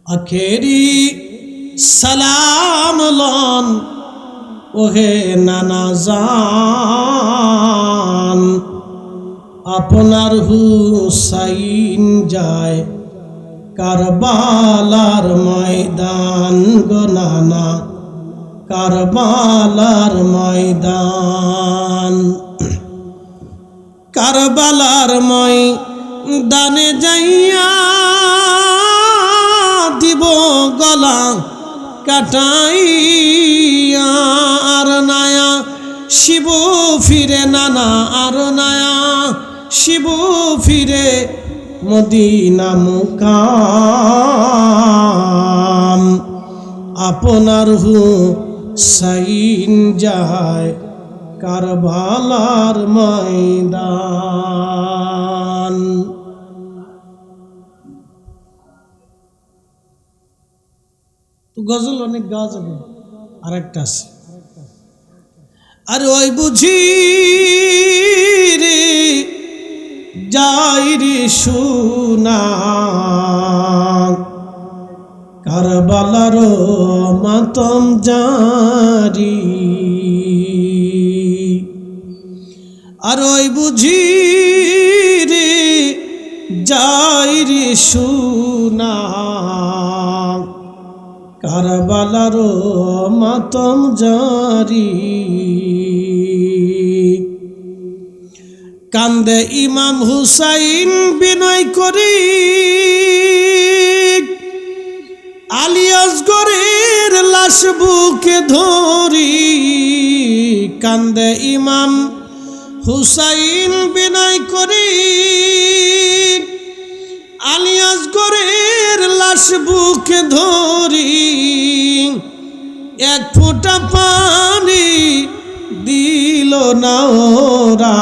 আখেরি সালাম লন ওহে নানা জান, আপনার হুসাইন যায় কারবালার ময়দান গো নানা, কারবালার ময়দান। কারবালার ময়দানে যাইয়া দিব গলা কাটাইয়া, আর নায়া শিব ফিরে নানা, আর নায়া শিব ফিরে মদিনা মুকাম, আপনার হুসাইন যায় কারবালার ময়দান। তো গজল অনেক গাওয়া যাবে, আর একটা আছে, আর ওই বুঝি রে যাই রে সোনা, কারবালার মাতম জারি, আর ওই বুঝি রে যাই রে সোনা, কারবালার মাতম জারি। কান্দে ইমাম হুসাইন বিনয় করি, আলী আসগরের লাশ বুকে ধরি। কান্দে ইমাম হুসাইন বিনয় করি, আলী আসগরের লাশ বুকে ধরি। এক ফোঁটা পানি দিল না ওরা,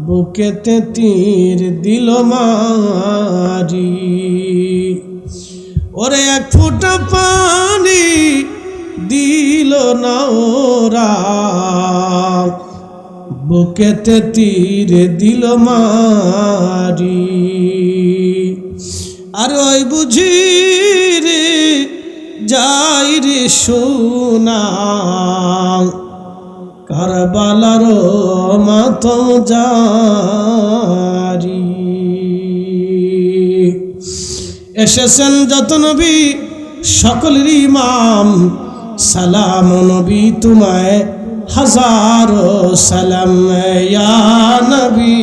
বুকেতে তীর দিল মারি। ওরে এক ফোঁটা পানি দিল না ওরা, বুকেতে তীর দিল মারি। আর ওই বুঝি রে যাই রে সোনা, কারবালার মাতম জারি। এসেছেন যত নবী সকলের ইমাম, সালাম নবী তোমায় হাজারো সালাম ইয়া নবী।